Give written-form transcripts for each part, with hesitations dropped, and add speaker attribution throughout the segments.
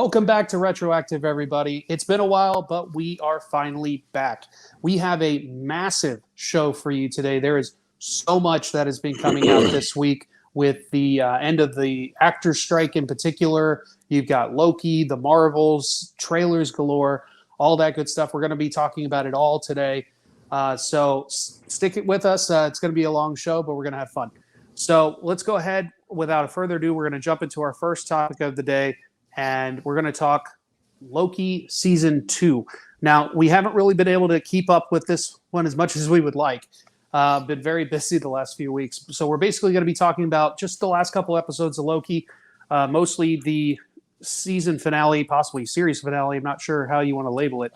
Speaker 1: Welcome back to Retroactive, everybody. It's been a while, but we are finally back. We have a massive show for you today. There is so much that has been coming out this week with the end of the actor strike in particular. You've got Loki, the Marvels, trailers galore, all that good stuff. We're going to be talking about it all today. So stick it with us. It's going to be a long show, but we're going to have fun. So let's go ahead. Without further ado, we're going to jump into our first topic of the day. And we're going to talk Loki Season 2. Now, we haven't really been able to keep up with this one as much as we would like. Been very busy the last few weeks. So we're basically going to be talking about just the last couple episodes of Loki, mostly the season finale, possibly series finale. I'm not sure how you want to label it.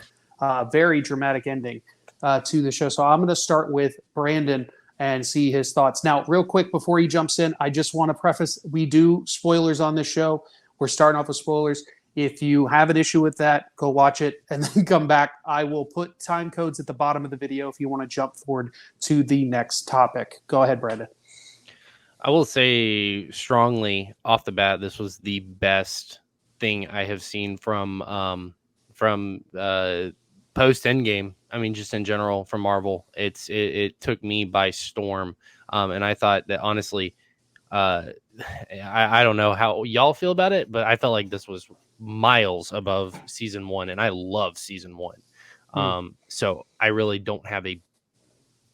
Speaker 1: Very dramatic ending to the show. So I'm going to start with Brandon and see his thoughts. Now, real quick, before he jumps in, I just want to preface, we do spoilers on this show. We're starting off with spoilers. If you have an issue with that, go watch it and then come back. I will put time codes at the bottom of the video if you want to jump forward to the next topic. Go ahead, Brandon.
Speaker 2: I will say strongly off the bat, this was the best thing I have seen from post Endgame. I mean, just in general from Marvel. It took me by storm, and I thought that honestly. I don't know how y'all feel about it, but I felt like this was miles above season 1, and I love season 1. So I really don't have a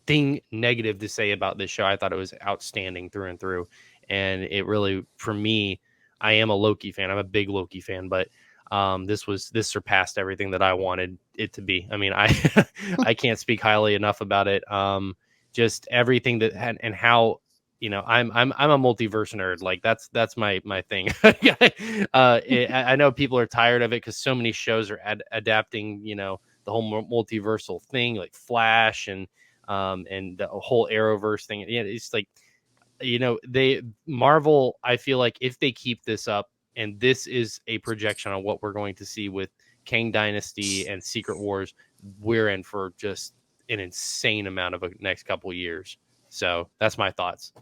Speaker 2: thing negative to say about this show. I thought it was outstanding through and through, and it really, for me, I am a Loki fan. I'm a big Loki fan, but this surpassed everything that I wanted it to be. I mean, I can't speak highly enough about it. Just everything that had, and how. You know, I'm a multiverse nerd. Like that's my thing. I know people are tired of it because so many shows are adapting. You know, the whole multiversal thing, like Flash and the whole Arrowverse thing. Yeah, it's like, you know, Marvel. I feel like if they keep this up, and this is a projection on what we're going to see with Kang Dynasty and Secret Wars, we're in for just an insane amount of a next couple of years. So that's my thoughts.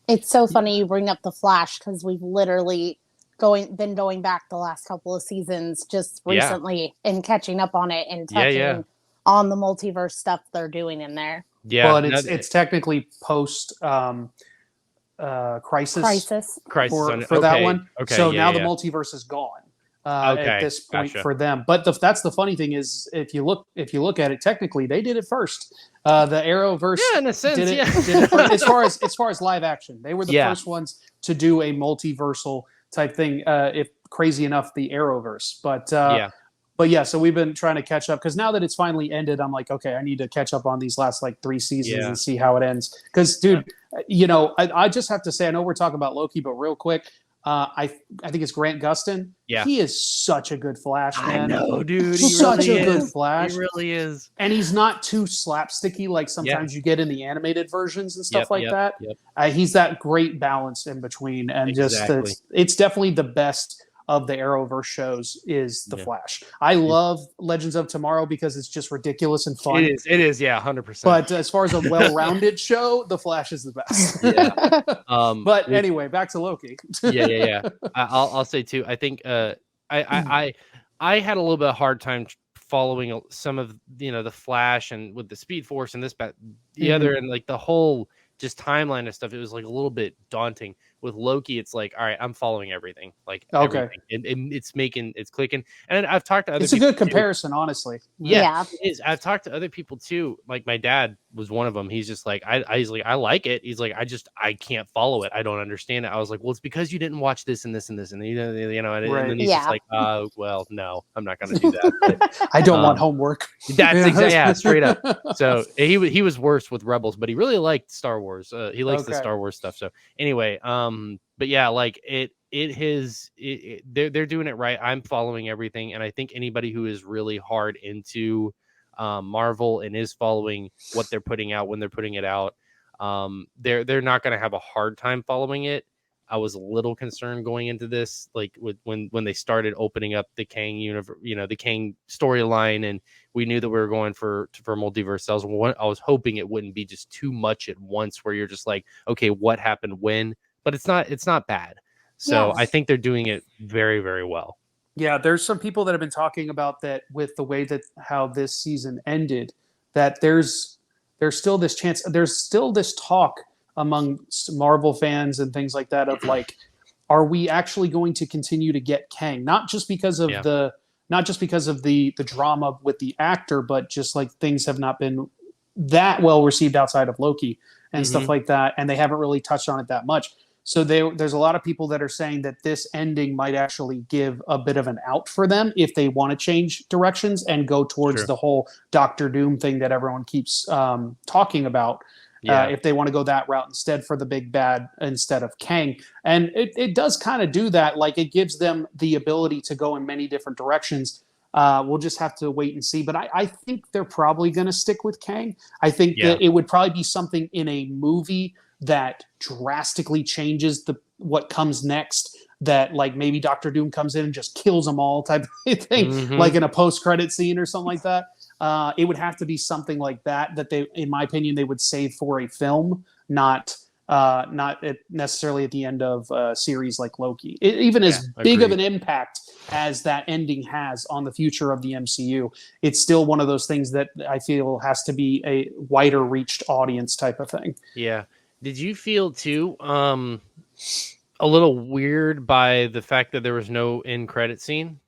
Speaker 3: It's so funny you bring up the Flash because we've literally been going back the last couple of seasons just recently and catching up on it and touching on the multiverse stuff they're doing in there.
Speaker 1: Yeah, well, and it's technically post crisis for that one. Okay, so now the multiverse is gone at this point for them. But that's the funny thing is if you look at it, technically they did it first. The Arrowverse,
Speaker 2: in a sense,
Speaker 1: did it first. as far as live action, they were the first ones to do a multiversal type thing. If crazy enough, the Arrowverse, but so we've been trying to catch up because now that it's finally ended, I'm like, okay, I need to catch up on these last like 3 seasons and see how it ends. Because, dude, you know, I just have to say, I know we're talking about Loki, but real quick. I think it's Grant Gustin. Yeah, he is such a good Flash, man.
Speaker 2: I know, dude.
Speaker 1: He's such a good Flash.
Speaker 2: He really is.
Speaker 1: And he's not too slapsticky like sometimes you get in the animated versions and stuff like that. He's that great balance in between, and it's definitely the best of the Arrowverse shows is the Flash. I love Legends of Tomorrow because it's just ridiculous and fun.
Speaker 2: It is, 100%.
Speaker 1: But as far as a well-rounded show, the Flash is the best. But anyway, back to Loki.
Speaker 2: I'll say too. I think I had a little bit of hard time following some of the Flash and with the Speed Force and this the other and like the whole just timeline of stuff. It was like a little bit daunting. With Loki, it's like, all right, I'm following everything. Like, everything. It's clicking. And I've talked to other people.
Speaker 1: It's a good comparison, honestly.
Speaker 2: Yeah, it is. I've talked to other people too. Like my dad was one of them. He's just like, he's like, I like it. He's like, I can't follow it. I don't understand it. I was like, well, it's because you didn't watch this and this and this. And and then he's just like, well, no, I'm not going to do that. But,
Speaker 1: I don't want homework.
Speaker 2: That's exactly, straight up. So he was worse with Rebels, but he really liked Star Wars. He likes the Star Wars stuff. So anyway, but yeah, like they're doing it right. I'm following everything, and I think anybody who is really hard into Marvel and is following what they're putting out when they're putting it out, they're not going to have a hard time following it. I was a little concerned going into this, like when they started opening up the Kang universe, the Kang storyline, and we knew that we were going for multiverse cells. I was hoping it wouldn't be just too much at once, where you're just like, okay, what happened when? But it's not bad. So I think they're doing it very, very well.
Speaker 1: Yeah, there's some people that have been talking about that with the way that how this season ended, that there's still this chance, there's still this talk among Marvel fans and things like that of like, are we actually going to continue to get Kang? Not just because of the drama with the actor, but just like things have not been that well received outside of Loki and stuff like that, and they haven't really touched on it that much. So there's a lot of people that are saying that this ending might actually give a bit of an out for them if they want to change directions and go towards the whole Doctor Doom thing that everyone keeps talking about. If they want to go that route instead for the big bad instead of Kang. And it does kind of do that. Like, it gives them the ability to go in many different directions. We'll just have to wait and see. But I think they're probably going to stick with Kang. I think that it would probably be something in a movie that drastically changes what comes next, that like maybe Doctor Doom comes in and just kills them all type of thing, like in a post-credit scene or something like that. It would have to be something like that they, in my opinion, they would save for a film, not necessarily at the end of a series like Loki. Even as big of an impact as that ending has on the future of the MCU, it's still one of those things that I feel has to be a wider reached audience type of thing.
Speaker 2: Yeah. Did you feel too a little weird by the fact that there was no end credit scene?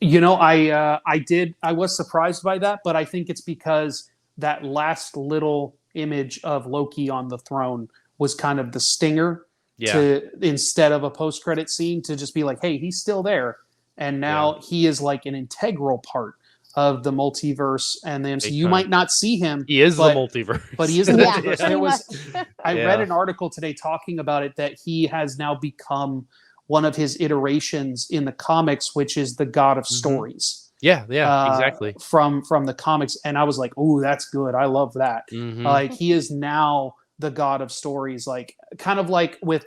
Speaker 1: You know, I did. I was surprised by that, but I think it's because that last little image of Loki on the throne was kind of the stinger to, instead of a post-credit scene, to just be like, hey, he's still there. And now he is like an integral part of the multiverse, and then so you might not see him.
Speaker 2: He is the multiverse.
Speaker 1: But he is the multiverse. I read an article today talking about it, that he has now become one of his iterations in the comics, which is the God of Stories.
Speaker 2: Exactly.
Speaker 1: From the comics. And I was like, oh, that's good. I love that. Like, he is now the God of Stories, like kind of like with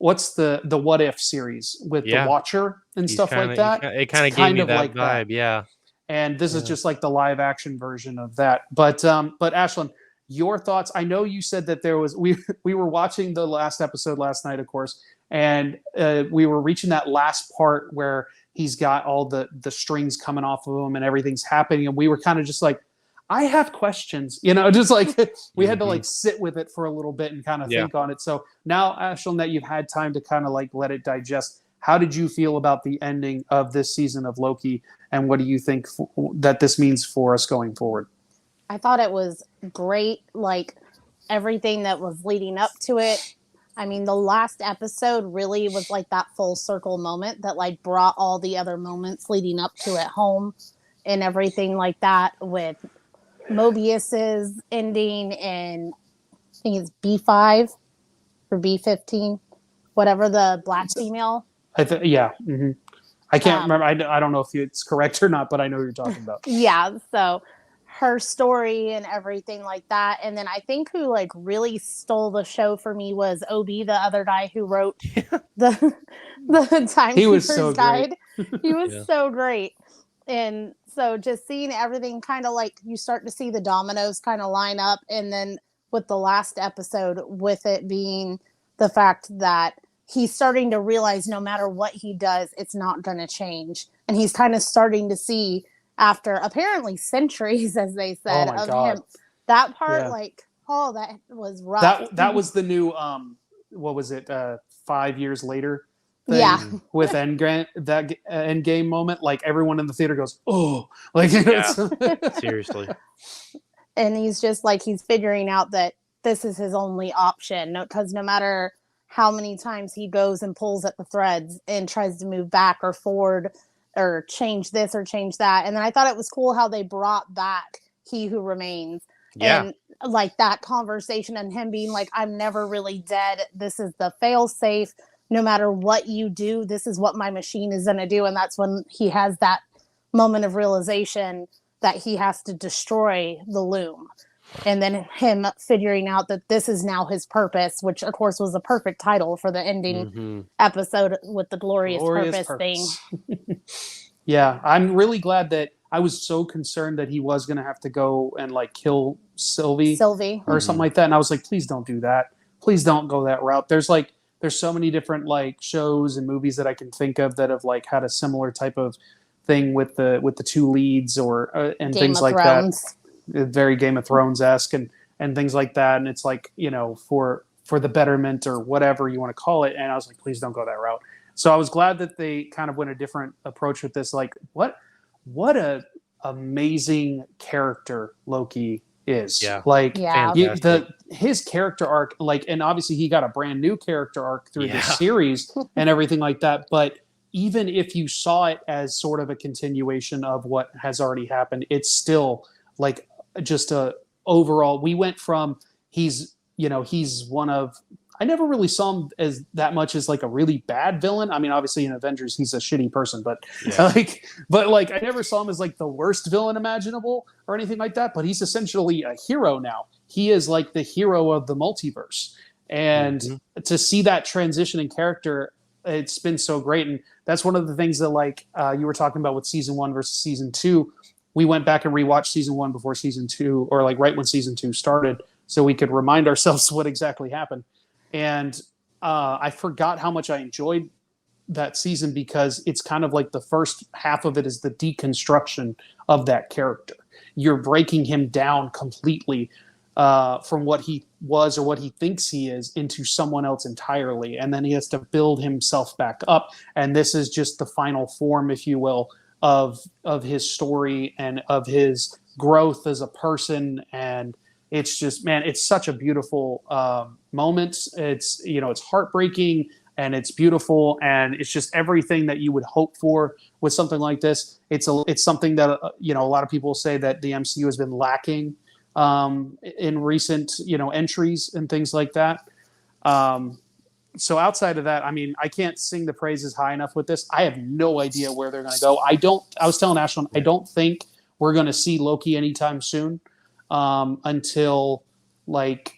Speaker 1: what's the What If series with the Watcher and stuff like that.
Speaker 2: It kind of gave me that like vibe,
Speaker 1: that. And this is just like the live action version of that. But Ashlyn, your thoughts? I know you said that there was we were watching the last episode last night, of course, and we were reaching that last part where he's got all the strings coming off of him and everything's happening, and we were kind of just like, I have questions, you know, just like we had to like sit with it for a little bit and kind of think on it. So now, Ashlyn, that you've had time to kind of like let it digest, how did you feel about the ending of this season of Loki, and what do you think that this means for us going forward?
Speaker 3: I thought it was great, like everything that was leading up to it. I mean, the last episode really was like that full circle moment that like brought all the other moments leading up to it home, and everything like that, with Mobius's ending in, I think it's B5 or B15, whatever, the black female.
Speaker 1: I can't remember. I don't know if it's correct or not, but I know what you're talking about.
Speaker 3: So her story and everything like that. And then I think who like really stole the show for me was Obi, the other guy who wrote the Timekeepers Guide. He was so great. And so just seeing everything kind of like, you start to see the dominoes kind of line up. And then with the last episode, with it being the fact that he's starting to realize no matter what he does, it's not going to change. And he's kind of starting to see, after apparently centuries, as they said, him. That part, like, that was rough.
Speaker 1: That was the new, what was it, 5 years later? Thing with that Endgame moment, like everyone in the theater goes, oh, like
Speaker 2: seriously.
Speaker 3: And he's just like, he's figuring out that this is his only option, because no matter how many times he goes and pulls at the threads and tries to move back or forward or change this or change that. And then I thought it was cool how they brought back He Who Remains, and like that conversation, and him being like, I'm never really dead. This is the fail safe. No matter what you do, this is what my machine is going to do. And that's when he has that moment of realization that he has to destroy the loom. And then him figuring out that this is now his purpose, which of course was a perfect title for the ending episode with the glorious purpose thing.
Speaker 1: Yeah, I'm really glad that I was so concerned that he was going to have to go and like kill Sylvie or something like that. And I was like, please don't do that. Please don't go that route. there's so many different like shows and movies that I can think of that have like had a similar type of thing with the two leads or and
Speaker 3: Game
Speaker 1: things
Speaker 3: of
Speaker 1: like
Speaker 3: Thrones.
Speaker 1: that, very Game of Thrones esque and things like that. And it's like, you know, for the betterment or whatever you want to call it. And I was like, please don't go that route. So I was glad that they kind of went a different approach with this. Like, what a amazing character Loki is.
Speaker 2: Yeah.
Speaker 1: Like,
Speaker 3: Yeah.
Speaker 1: his character arc, like, and obviously he got a brand new character arc through this
Speaker 2: Yeah.
Speaker 1: series and everything like that. But even if you saw it as sort of a continuation of what has already happened, it's still like just a overall. We went from he's one of, I never really saw him as that much as like a really bad villain. I mean, obviously in Avengers he's a shitty person, but like I never saw him as like the worst villain imaginable or anything like that. But he's essentially a hero now. He is like the hero of the multiverse, and to see that transition in character, it's been so great. And that's one of the things that like you were talking about with season 1 versus season 2. We went back and rewatched season 1 before season 2, or like right when season 2 started, so we could remind ourselves what exactly happened. And I forgot how much I enjoyed that season because it's kind of like the first half of it is the deconstruction of that character. You're breaking him down completely from what he was or what he thinks he is into someone else entirely. And then he has to build himself back up. And this is just the final form, if you will, of his story and of his growth as a person. And it's just, man, it's such a beautiful moment. It's, you know, it's heartbreaking and it's beautiful, and it's just everything that you would hope for with something like this. It's something that you know, a lot of people say that the MCU has been lacking in recent, you know, entries and things like that. So outside of that, I mean, I can't sing the praises high enough with this. I have no idea where they're going to go. I was telling Ashlyn, I don't think we're going to see Loki anytime soon until like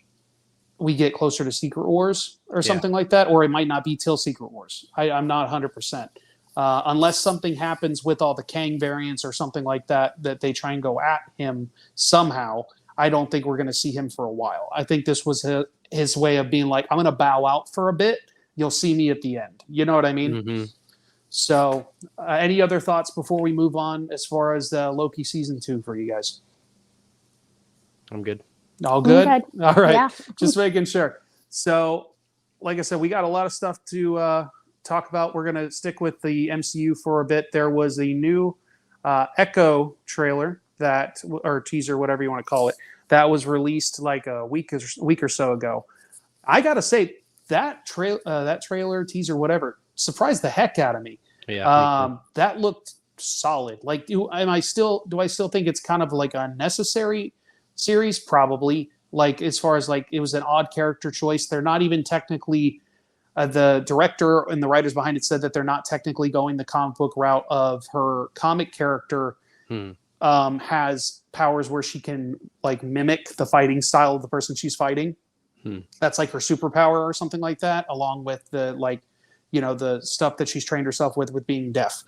Speaker 1: we get closer to Secret Wars or something like that, or it might not be till Secret Wars. I'm not 100%. Unless something happens with all the Kang variants or something like that they try and go at him somehow, I don't think we're going to see him for a while. I think this was his way of being like, I'm going to bow out for a bit. You'll see me at the end. You know what I mean? Mm-hmm. So any other thoughts before we move on as far as Loki season 2 for you guys?
Speaker 2: I'm good.
Speaker 1: All good? All right. Yeah. Just making sure. So, like I said, we got a lot of stuff to talk about. We're going to stick with the MCU for a bit. There was a new Echo trailer or teaser, whatever you want to call it, that was released like a week or so ago. I got to say, that trailer, teaser, whatever, surprised the heck out of me.
Speaker 2: Yeah.
Speaker 1: That looked solid. Like, do I still think it's kind of like a necessary series? Probably. Like, as far as like, it was an odd character choice. They're not even technically the director and the writers behind it said that they're not technically going the comic book route of her comic character has powers where she can like mimic the fighting style of the person she's fighting. That's like her superpower or something like that, along with the like, you know, the stuff that she's trained herself with being deaf.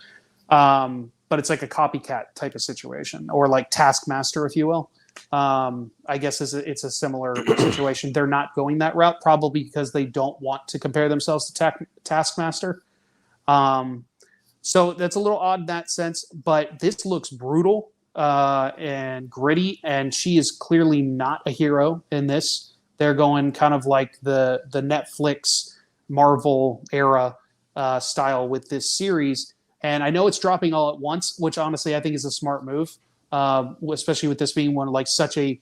Speaker 1: But it's like a copycat type of situation, or like Taskmaster, if you will. I guess it's a similar situation. They're not going that route, probably because they don't want to compare themselves to Taskmaster. So that's a little odd in that sense, but this looks brutal and gritty, and she is clearly not a hero in this. They're going kind of like the Netflix Marvel era style with this series. And I know it's dropping all at once, which honestly I think is a smart move. Especially with this being one like such a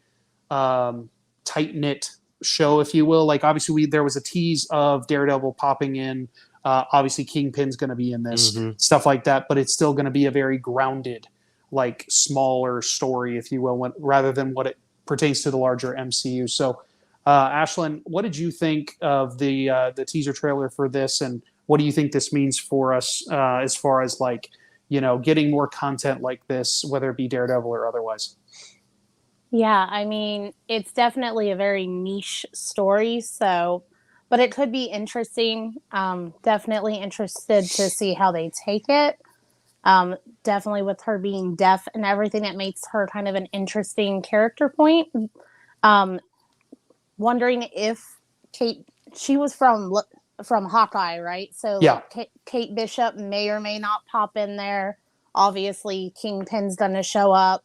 Speaker 1: tight-knit show, if you will. Like, obviously there was a tease of Daredevil popping in. Obviously Kingpin's going to be in this, stuff like that, but it's still going to be a very grounded, like smaller story, if you will, rather than what it pertains to the larger MCU. So Ashlyn, what did you think of the teaser trailer for this, and what do you think this means for us as far as like, you know, getting more content like this, whether it be Daredevil or otherwise?
Speaker 3: Yeah, I mean, it's definitely a very niche story, but it could be interesting. Definitely interested to see how they take it. Definitely with her being deaf and everything, that makes her kind of an interesting character point. Wondering if she was from from Hawkeye, right? So
Speaker 1: Yeah.
Speaker 3: like, Kate Bishop may or may not pop in there. Obviously, Kingpin's gonna show up,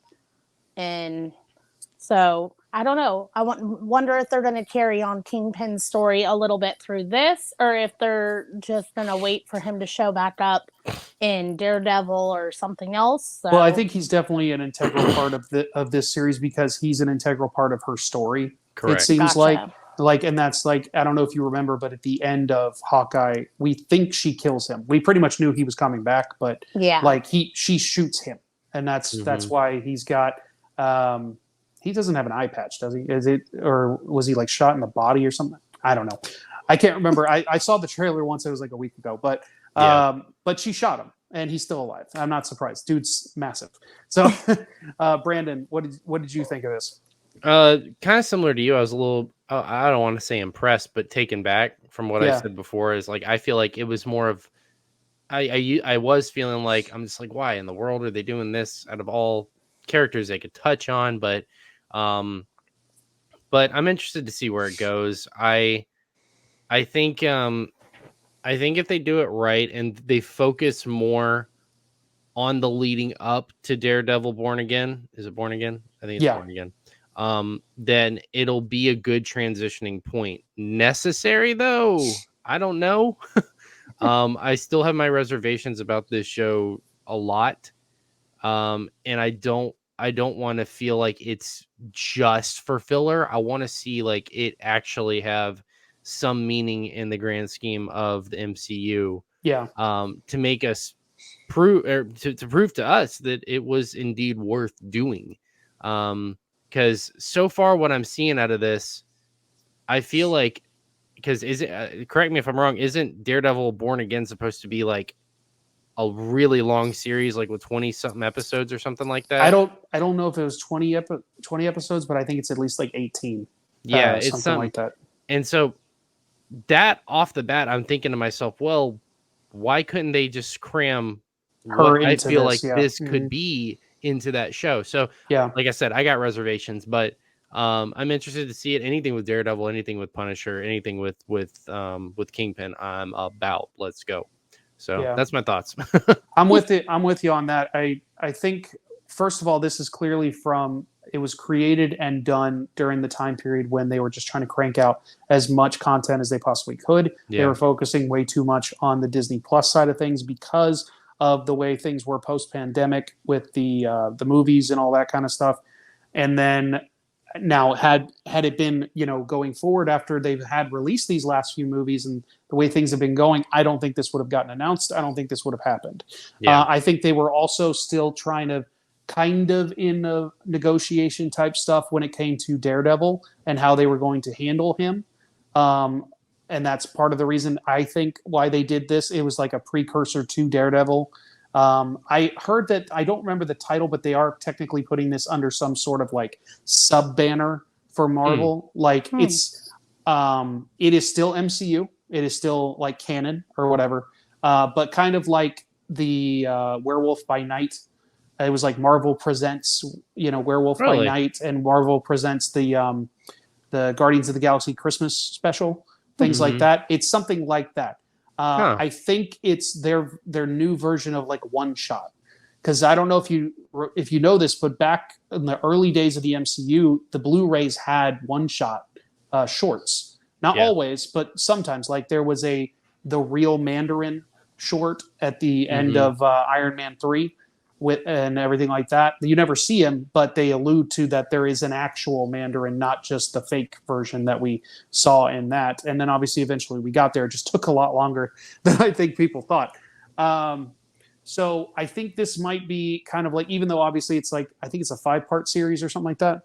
Speaker 3: and so I don't know. I wonder if they're going to carry on Kingpin's story a little bit through this, or if they're just going to wait for him to show back up in Daredevil or something else. So.
Speaker 1: Well, I think he's definitely an integral part of this series because he's an integral part of her story.
Speaker 2: Correct.
Speaker 1: It seems
Speaker 3: Gotcha.
Speaker 1: like, and that's like, I don't know if you remember, but at the end of Hawkeye, we think she kills him. We pretty much knew he was coming back, but
Speaker 3: yeah,
Speaker 1: like she shoots him, and that's why he's got. He doesn't have an eye patch, does he? Is it, or was he like shot in the body or something? I don't know. I can't remember. I saw the trailer once. It was like a week ago, but she shot him, and he's still alive. I'm not surprised. Dude's massive. So, Brandon, what did you think of this?
Speaker 2: Kind of similar to you. I was a little, I don't want to say impressed, but taken back from what I said before. Is like I feel like it was more of, I was feeling like I'm just like, why in the world are they doing this out of all characters they could touch on? But I'm interested to see where it goes. I think if they do it right and they focus more on the leading up to Daredevil Born Again, is it Born Again? I think it's Born Again. Then it'll be a good transitioning point. Necessary though, I don't know. I still have my reservations about this show a lot. And I don't want to feel like it's just for filler. I want to see like it actually have some meaning in the grand scheme of the MCU.
Speaker 1: Yeah.
Speaker 2: To make us prove, or to prove to us that it was indeed worth doing. Because so far what I'm seeing out of this, I feel like, because correct me if I'm wrong, isn't Daredevil Born Again supposed to be like a really long series, like with 20 something episodes or something like that?
Speaker 1: I don't know if it was 20 episodes, but I think it's at least like 18.
Speaker 2: Yeah, it's
Speaker 1: something like that.
Speaker 2: And so that off the bat, I'm thinking to myself, well, why couldn't they just cram
Speaker 1: her
Speaker 2: what I feel like
Speaker 1: yeah.
Speaker 2: this could be into that show? So
Speaker 1: yeah,
Speaker 2: like I said, I got reservations, but I'm interested to see it. Anything with Daredevil, anything with Punisher, anything with Kingpin, I'm about. Let's go. So that's my thoughts.
Speaker 1: I'm with you on that. I think, first of all, this is clearly it was created and done during the time period when they were just trying to crank out as much content as they possibly could. Yeah. They were focusing way too much on the Disney Plus side of things because of the way things were post-pandemic with the movies and all that kind of stuff. And then now had it been, going forward after they've had released these last few movies and the way things have been going, I don't think this would have gotten announced. I don't think this would have happened. Yeah. I think they were also still trying to kind of in a negotiation type stuff when it came to Daredevil and how they were going to handle him. And that's part of the reason I think why they did this. It was like a precursor to Daredevil. I heard that, I don't remember the title, but they are technically putting this under some sort of like sub banner for Marvel. Like it is still MCU. It is still like canon or whatever. But kind of like the Werewolf by Night. It was like Marvel presents, Werewolf by Night, and Marvel presents the Guardians of the Galaxy Christmas special, things like that. It's something like that. I think it's their new version of like One Shot, because I don't know if you know this, but back in the early days of the MCU, the Blu-rays had One Shot shorts. Not always, but sometimes. Like there was the Real Mandarin short at the end of Iron Man 3 and everything like that. You never see him, but they allude to that there is an actual Mandarin, not just the fake version that we saw in that. And then obviously eventually we got there. It just took a lot longer than I think people thought. So I think this might be kind of like, even though obviously it's like, I think it's a 5-part series or something like that.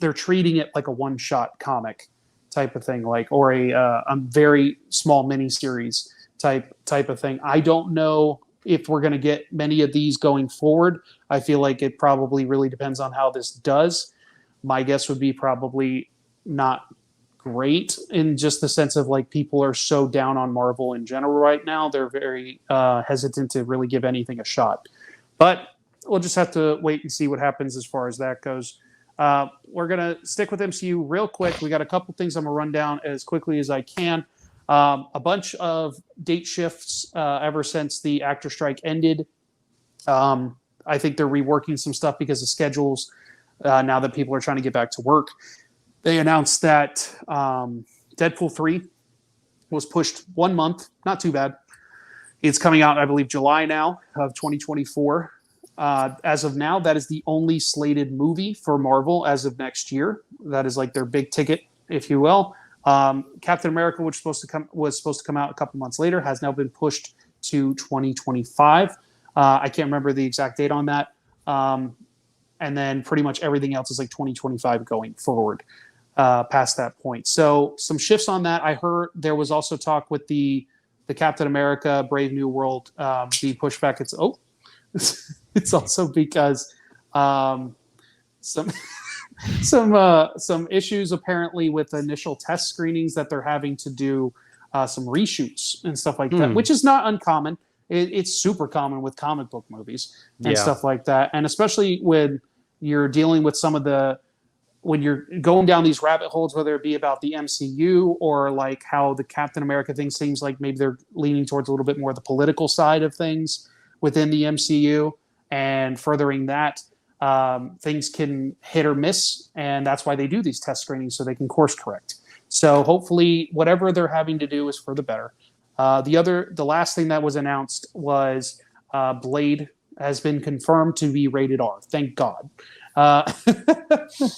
Speaker 1: They're treating it like a one-shot comic type of thing, like, or a very small mini series type of thing. I don't know if we're going to get many of these going forward. I feel like it probably really depends on how this does. My guess would be probably not great, in just the sense of like people are so down on Marvel in general right now. They're very hesitant to really give anything a shot. But we'll just have to wait and see what happens as far as that goes. We're going to stick with MCU real quick. We got a couple things I'm going to run down as quickly as I can. A bunch of date shifts ever since the actor strike ended. I think they're reworking some stuff because of schedules now that people are trying to get back to work. They announced that Deadpool 3 was pushed 1 month. Not too bad. It's coming out, I believe, July now of 2024. As of now, that is the only slated movie for Marvel as of next year. That is like their big ticket, if you will. Captain America, which was supposed to come out a couple months later, has now been pushed to 2025. I can't remember the exact date on that. And then pretty much everything else is like 2025 going forward past that point. So some shifts on that. I heard there was also talk with the Captain America Brave New World be pushed back. It's also because some issues apparently with initial test screenings that they're having to do some reshoots and stuff like that, which is not uncommon. It's super common with comic book movies and stuff like that. And especially when you're dealing with when you're going down these rabbit holes, whether it be about the MCU or like how the Captain America thing seems like maybe they're leaning towards a little bit more of the political side of things within the MCU and furthering that, things can hit or miss. And that's why they do these test screenings so they can course correct. So hopefully whatever they're having to do is for the better. The last thing that was announced was Blade has been confirmed to be rated R. Thank God.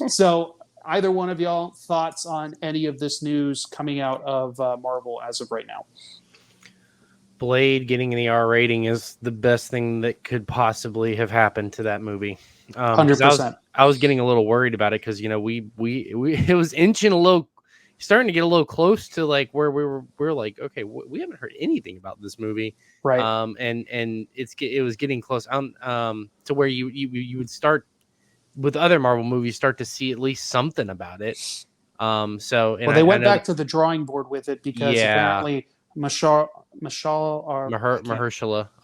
Speaker 1: So either one of y'all thoughts on any of this news coming out of Marvel as of right now?
Speaker 2: Blade getting an R rating is the best thing that could possibly have happened to that movie.
Speaker 1: 100%.
Speaker 2: I was getting a little worried about it because we it was inching starting to get a little close to like where we're like, okay, we haven't heard anything about this movie,
Speaker 1: right?
Speaker 2: And it was getting close to where you would start with other Marvel movies, start to see at least something about it.
Speaker 1: They went back to the drawing board with it because apparently Mahershala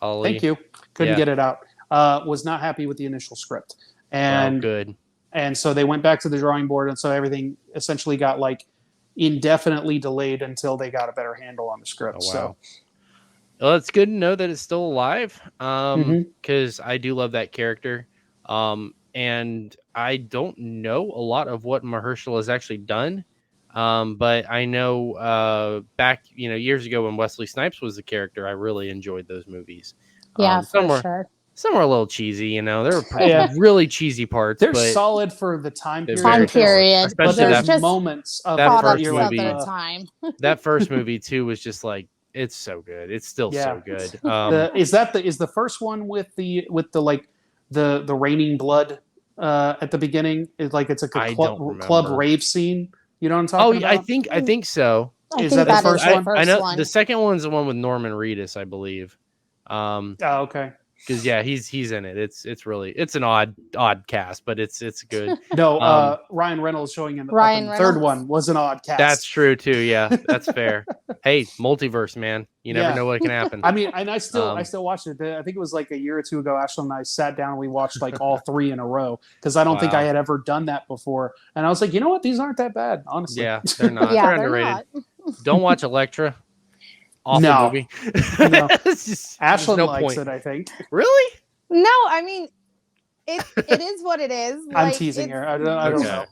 Speaker 2: Ali,
Speaker 1: thank you, couldn't get it out. Was not happy with the initial script, and
Speaker 2: good.
Speaker 1: And so they went back to the drawing board, and so everything essentially got like indefinitely delayed until they got a better handle on the script.
Speaker 2: Oh, wow.
Speaker 1: So,
Speaker 2: well, it's good to know that it's still alive, because I do love that character. And I don't know a lot of what Mahershala has actually done, but I know back years ago when Wesley Snipes was the character, I really enjoyed those movies.
Speaker 3: Yeah, for sure.
Speaker 2: Some were a little cheesy, there were really cheesy parts.
Speaker 1: They're solid for the time period.
Speaker 2: Especially
Speaker 1: there's just moments of
Speaker 2: that first movie.
Speaker 3: Time.
Speaker 2: That first movie too was just like, it's so good. It's still so good.
Speaker 1: Is the first one with the raining blood at the beginning? Is like it's a club rave scene. You know what I'm talking about?
Speaker 2: I think so.
Speaker 1: Is that the first one?
Speaker 2: I know the second one's the one with Norman Reedus, I believe.
Speaker 1: Okay.
Speaker 2: Because he's in it. It's an odd cast, but it's good.
Speaker 1: No, Ryan Reynolds showing in the third one was an odd cast.
Speaker 2: That's true too. Yeah, that's fair. Hey, multiverse, man. You never know what can happen.
Speaker 1: I mean, and I still watched it. I think it was like a year or two ago. Ashley and I sat down and we watched like all three in a row because I don't think I had ever done that before. And I was like, you know what? These aren't that bad, honestly.
Speaker 2: Yeah, they're not. They're underrated. Don't watch Elektra. Awful movie.
Speaker 1: No. Ashland likes it, I think.
Speaker 2: Really?
Speaker 3: No, I mean, it is what it is.
Speaker 1: I'm teasing her. I don't know.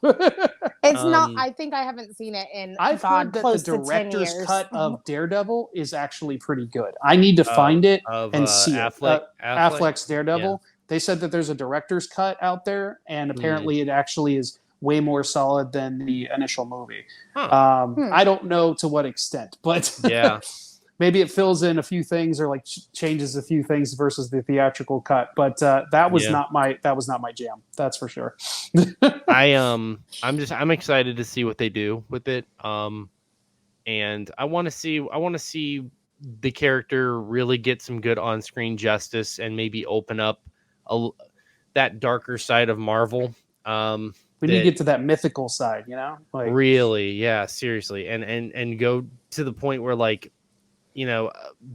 Speaker 3: It's not. I think I haven't seen it in.
Speaker 1: I've heard that the director's cut of Daredevil is actually pretty good. I need to find it and see it. Affleck's Daredevil. Yeah. They said that there's a director's cut out there, and apparently it actually is way more solid than the initial movie. I don't know to what extent, but
Speaker 2: yeah.
Speaker 1: Maybe it fills in a few things or like changes a few things versus the theatrical cut, but that was not my jam. That's for sure.
Speaker 2: I'm excited to see what they do with it. And I want to see the character really get some good on-screen justice and maybe open up that darker side of Marvel.
Speaker 1: We need to get to that mythical side, like
Speaker 2: really, yeah, seriously, and go to the point where like,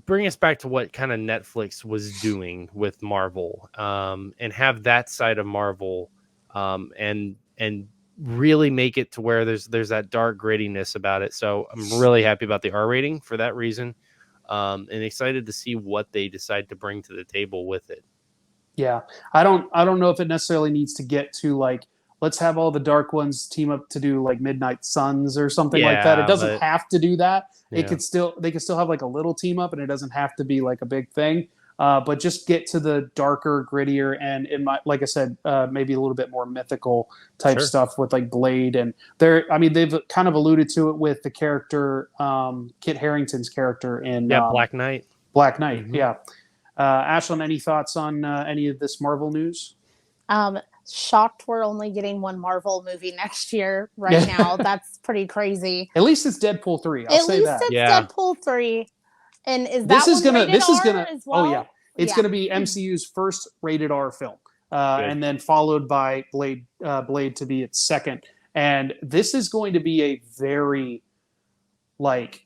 Speaker 2: bring us back to what kind of Netflix was doing with Marvel, and have that side of Marvel, and really make it to where there's that dark grittiness about it. So I'm really happy about the R rating for that reason, and excited to see what they decide to bring to the table with it.
Speaker 1: Yeah, I don't know if it necessarily needs to get to like, let's have all the dark ones team up to do like Midnight Suns or something like that. It doesn't have to do that. They could still have like a little team up, and it doesn't have to be like a big thing. But just get to the darker, grittier, and like I said, maybe a little bit more mythical type stuff with like Blade. And they've kind of alluded to it with the character, Kit Harington's character in
Speaker 2: Black Knight.
Speaker 1: Black Knight, yeah. Ashlyn, any thoughts on any of this Marvel news?
Speaker 3: Shocked we're only getting one Marvel movie next year right now. That's pretty crazy.
Speaker 1: At least it's Deadpool 3. I'll say that.
Speaker 3: At least it's Deadpool 3. And is that gonna as well?
Speaker 1: Oh yeah. It's gonna be MCU's first rated R film. And then followed by Blade to be its second. And this is going to be a very, like,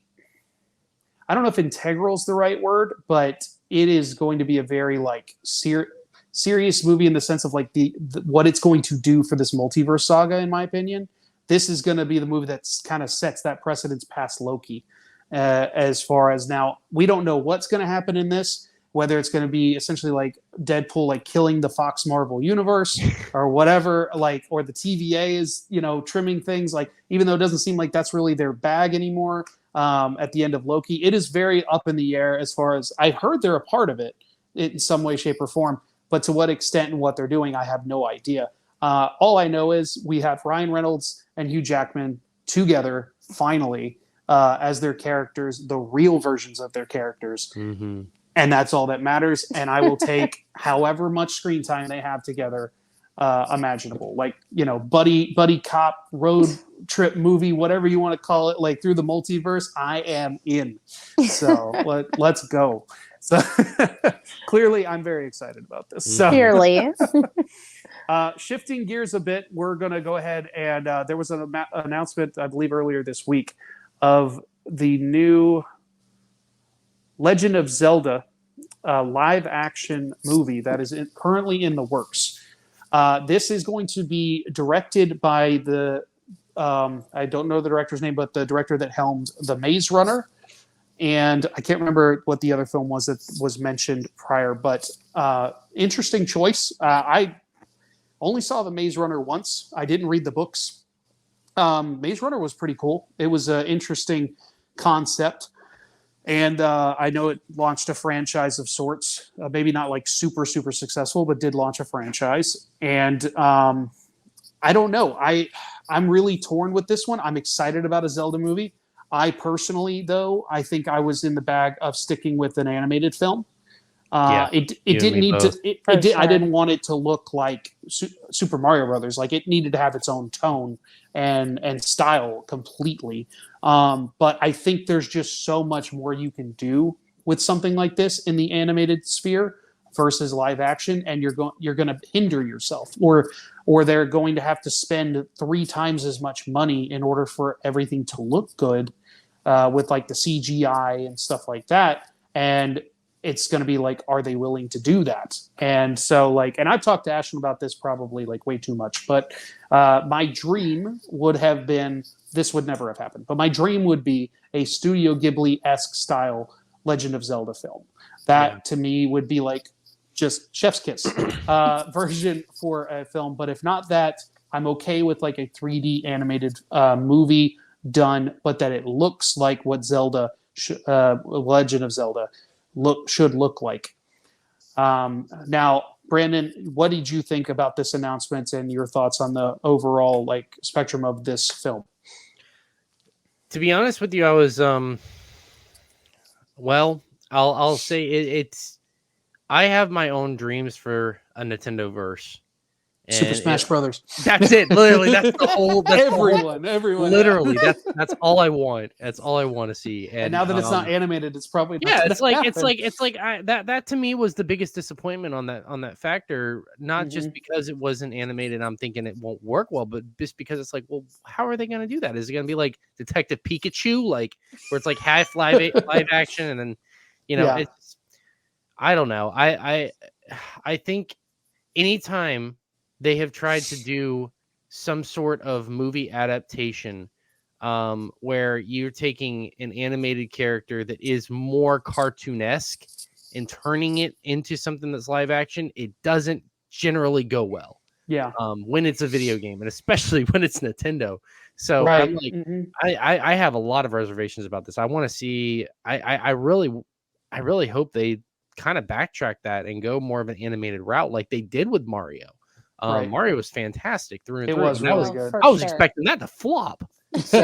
Speaker 1: I don't know if integral is the right word, but it is going to be a very like serious movie in the sense of like the what it's going to do for this multiverse saga. In my opinion, this is going to be the movie that kind of sets that precedence past Loki. As far as now, we don't know what's going to happen in this. Whether it's going to be essentially like Deadpool, like killing the Fox Marvel universe or whatever, like, or the TVA is, trimming things, like, even though it doesn't seem like that's really their bag anymore. At the end of Loki, it is very up in the air as far as I've heard they're a part of it in some way, shape, or form. But to what extent and what they're doing, I have no idea. All I know is we have Ryan Reynolds and Hugh Jackman together, finally, as their characters, the real versions of their characters.
Speaker 2: Mm-hmm.
Speaker 1: And that's all that matters. And I will take however much screen time they have together imaginable. Like, buddy cop road trip movie, whatever you want to call it, like through the multiverse, I am in. So let's go. So clearly I'm very excited about this. So,
Speaker 3: clearly.
Speaker 1: Shifting gears a bit, we're going to go ahead and there was an announcement, I believe, earlier this week of the new Legend of Zelda live action movie that is currently in the works. This is going to be directed by the I don't know the director's name, but the director that helmed The Maze Runner, and I can't remember what the other film was that was mentioned prior, but interesting choice. I only saw The Maze Runner once. I didn't read the books. Maze Runner was pretty cool. It was an interesting concept. And I know it launched a franchise of sorts, maybe not like super, super successful, but did launch a franchise. And I don't know. I'm really torn with this one. I'm excited about a Zelda movie. I personally, though, I think I was in the bag of sticking with an animated film. It didn't need to. I didn't want it to look like Super Mario Brothers. Like, it needed to have its own tone and style completely. But I think there's just so much more you can do with something like this in the animated sphere versus live action, and you're going to hinder yourself, or they're going to have to spend 3 times as much money in order for everything to look good with like the CGI and stuff like that. And it's going to be like, are they willing to do that? And so, like, and I've talked to Ashton about this probably like way too much, but my dream would have been, this would never have happened, but my dream would be a Studio Ghibli-esque style Legend of Zelda film. That to me would be like just chef's kiss version for a film. But if not that, I'm okay with like a 3D animated movie done, but that it looks like what Zelda, Legend of Zelda, should look like. Now, Brandon, what did you think about this announcement and your thoughts on the overall like spectrum of this film?
Speaker 2: To be honest with you, I was well, I'll say it's I have my own dreams for a Nintendo verse.
Speaker 1: Super Smash Brothers.
Speaker 2: That's it. Literally, that's the whole. That's
Speaker 1: everyone.
Speaker 2: Literally, that's all I want. That's all I want to see.
Speaker 1: And now that it's not animated, it's probably not
Speaker 2: it's like that to me was the biggest disappointment on that factor. Not just because it wasn't animated, I'm thinking it won't work well, but just because it's like, well, how are they going to do that? Is it going to be like Detective Pikachu, like where it's like half live action, and then it's I don't know. I think anytime they have tried to do some sort of movie adaptation where you're taking an animated character that is more cartoonesque and turning it into something that's live action, it doesn't generally go well.
Speaker 1: Yeah.
Speaker 2: When it's a video game, and especially when it's Nintendo. So
Speaker 1: right.
Speaker 2: I'm like, I have a lot of reservations about this. I want to see. I really hope they kind of backtrack that and go more of an animated route like they did with Mario.
Speaker 1: Right.
Speaker 2: Mario was fantastic through and
Speaker 1: it
Speaker 2: through.
Speaker 1: was really good.
Speaker 2: I was expecting that to flop.
Speaker 1: So,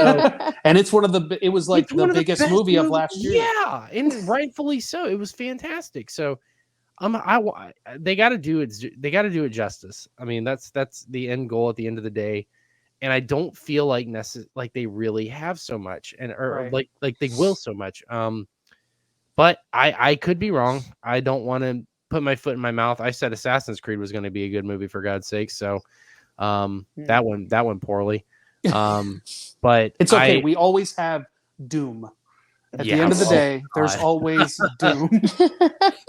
Speaker 1: and it's it was like the biggest movie of last year.
Speaker 2: Yeah, and rightfully so. It was fantastic. So they got to do it. They got to do it justice. I mean, that's the end goal at the end of the day. And I don't feel like like they really have so much, or like they will so much. But I could be wrong. I don't want to put my foot in my mouth. I said Assassin's Creed was going to be a good movie, for God's sake. So that went poorly. But
Speaker 1: it's okay. We always have Doom. At the end of the day, there's always Doom,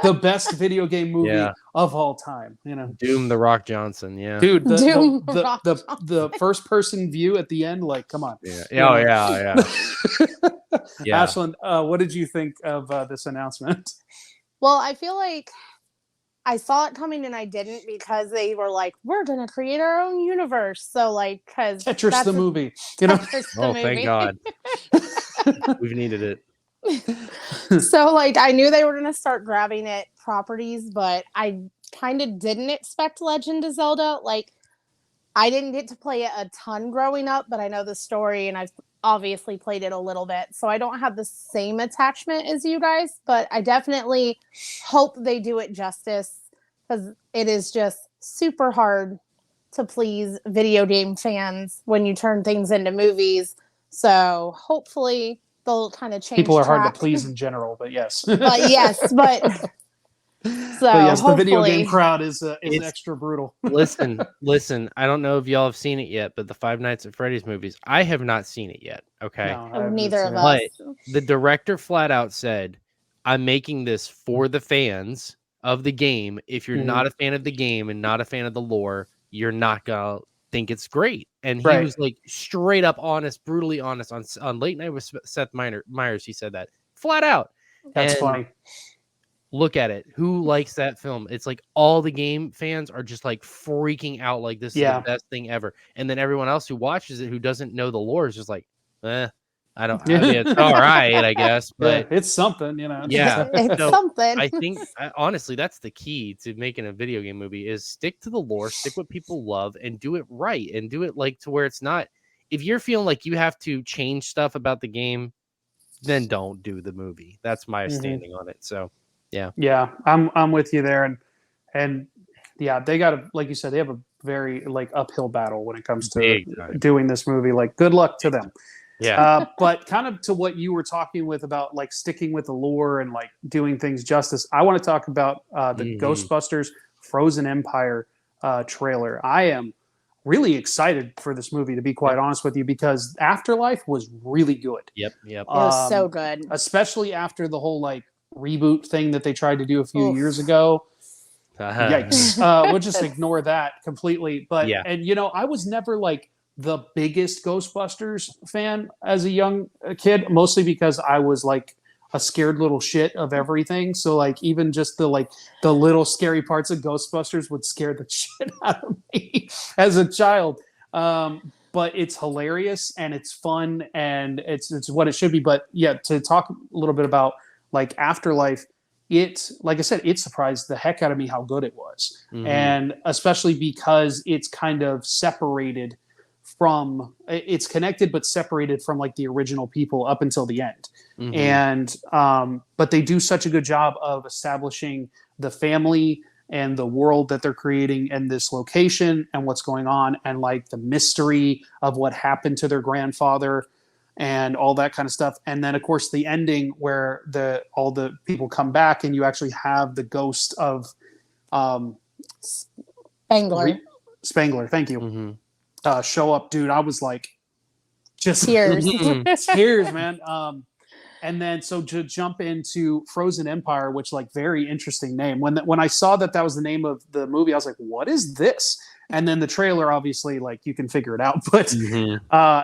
Speaker 1: the best video game movie of all time. You know,
Speaker 2: Doom the Rock Johnson. Yeah,
Speaker 1: dude, the first person view at the end, like, come on.
Speaker 2: Yeah. Yeah.
Speaker 1: Ashlyn, what did you think of this announcement?
Speaker 3: Well, I feel like I saw it coming and I didn't, because they were like, we're going to create our own universe. So, like, because
Speaker 1: Tetris the movie, you know?
Speaker 2: Thank God. We've needed it.
Speaker 3: So, like, I knew they were going to start grabbing at properties, but I kind of didn't expect Legend of Zelda. Like, I didn't get to play it a ton growing up, but I know the story and I've obviously played it a little bit. So I don't have the same attachment as you guys, but I definitely hope they do it justice, because it is just super hard to please video game fans when you turn things into movies. So hopefully they'll kind of change.
Speaker 1: People are hard to please in general, but yes.
Speaker 3: So
Speaker 1: yes, the video game crowd is extra brutal.
Speaker 2: listen. I don't know if y'all have seen it yet, but the Five Nights at Freddy's movies, I have not seen it yet. Okay,
Speaker 3: no, neither of us.
Speaker 2: But the director flat out said, "I'm making this for the fans of the game. If you're not a fan of the game and not a fan of the lore, you're not gonna think it's great." And he was like straight up honest, brutally honest on Late Night with Seth Meyers. He said that flat out.
Speaker 1: That's funny.
Speaker 2: Look at it. Who likes that film? It's like all the game fans are just like freaking out, like this is the best thing ever. And then everyone else who watches it, who doesn't know the lore, is just like, I don't. I mean, it's all right, I guess, but
Speaker 1: it's something, you know.
Speaker 3: It's something.
Speaker 2: I think honestly, that's the key to making a video game movie: is stick to the lore, stick what people love, and do it right, and do it like to where it's not. If you're feeling like you have to change stuff about the game, then don't do the movie. That's my standing on it. So. Yeah,
Speaker 1: I'm with you there, and yeah, they got to, like you said, they have a very like uphill battle when it comes to doing this movie. Like, good luck to them.
Speaker 2: Yeah.
Speaker 1: But kind of to what you were talking with about like sticking with the lore and like doing things justice, I want to talk about the Ghostbusters Frozen Empire trailer. I am really excited for this movie, to be quite honest with you, because Afterlife was really good.
Speaker 2: Yep.
Speaker 3: It was so good,
Speaker 1: especially after the whole like reboot thing that they tried to do a few years ago. Yikes. We'll just ignore that completely. But and you know, I was never like the biggest Ghostbusters fan as a young kid, mostly because I was like a scared little shit of everything. So like even just the little scary parts of Ghostbusters would scare the shit out of me as a child. But it's hilarious and it's fun and it's what it should be. But yeah, to talk a little bit about like Afterlife, like I said, it surprised the heck out of me how good it was. And especially because it's kind of separated from, it's connected but separated from like the original people up until the end. And but they do such a good job of establishing the family and the world that they're creating and this location and what's going on and like the mystery of what happened to their grandfather and all that kind of stuff. And then of course the ending where all the people come back and you actually have the ghost of Spangler, thank you. Show up, dude. I was like just
Speaker 3: tears.
Speaker 1: Tears, man. And then so to jump into Frozen Empire, which like very interesting name. When I saw that was the name of the movie, I was like, what is this? And then the trailer, obviously, like you can figure it out, but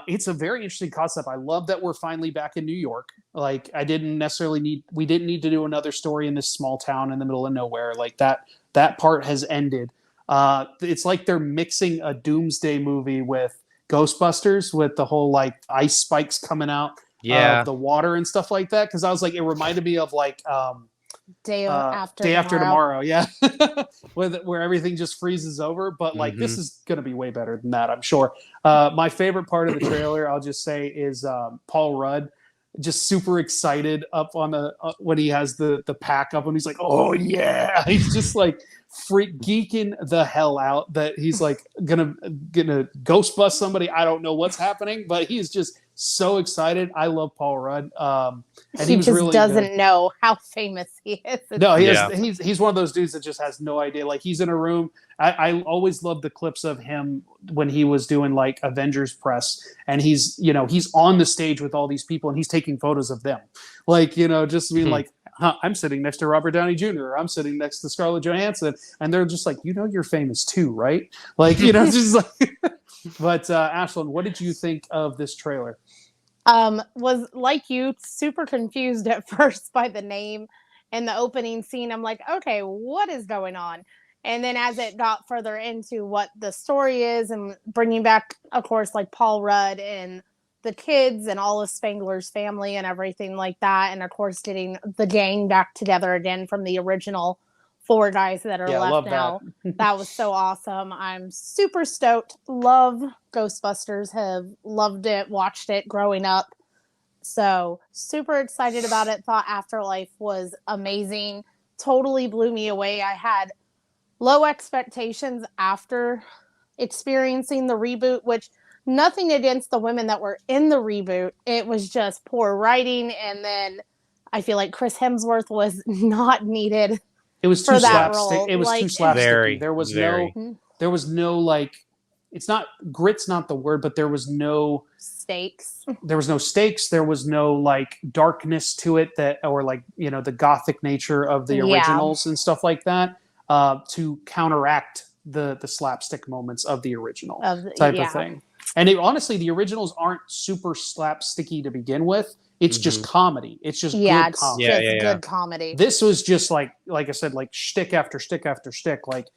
Speaker 1: it's a very interesting concept. I love that we're finally back in New York. Like we didn't need to do another story in this small town in the middle of nowhere. Like that part has ended. It's like they're mixing a doomsday movie with Ghostbusters, with the whole like ice spikes coming out of the water and stuff like that. Because I was like, it reminded me of like Day After Tomorrow, yeah, where everything just freezes over. But like this is gonna be way better than that, I'm sure. My favorite part of the trailer, I'll just say, is Paul Rudd just super excited up on the when he has the pack up and he's like, oh yeah, he's just like freak geeking the hell out that he's like gonna ghost bust somebody. I don't know what's happening, but he's just so excited. I love Paul Rudd. And
Speaker 3: he just really doesn't know how famous he is.
Speaker 1: No, he's one of those dudes that just has no idea. Like he's in a room. I always loved the clips of him when he was doing like Avengers press, and he's on the stage with all these people and he's taking photos of them. Like, just being like, I'm sitting next to Robert Downey Jr. or I'm sitting next to Scarlett Johansson, and they're just like, you're famous too, right? Like, just like. But Ashlyn, what did you think of this trailer?
Speaker 3: Was like you, super confused at first by the name and the opening scene. I'm like, okay, what is going on? And then as it got further into what the story is and bringing back, of course, like Paul Rudd and the kids and all of Spangler's family and everything like that. And of course, getting the gang back together again from the original 4 guys that are left now. That was so awesome. I'm super stoked. Love Ghostbusters. Have loved it, watched it growing up. So super excited about it. Thought Afterlife was amazing. Totally blew me away. I had low expectations after experiencing the reboot, which nothing against the women that were in the reboot. It was just poor writing. And then I feel like Chris Hemsworth was not needed.
Speaker 1: It was too slapstick. It was too slapstick. There was no like, it's not, grit's not the word, but there was no
Speaker 3: stakes.
Speaker 1: There was no stakes. There was no like darkness to it or like, the gothic nature of the originals and stuff like that, to counteract the slapstick moments of the original type of thing. And honestly, the originals aren't super slapsticky to begin with. It's just comedy. It's just good comedy.
Speaker 3: Good comedy.
Speaker 1: This was just like I said, like shtick after shtick after shtick. Like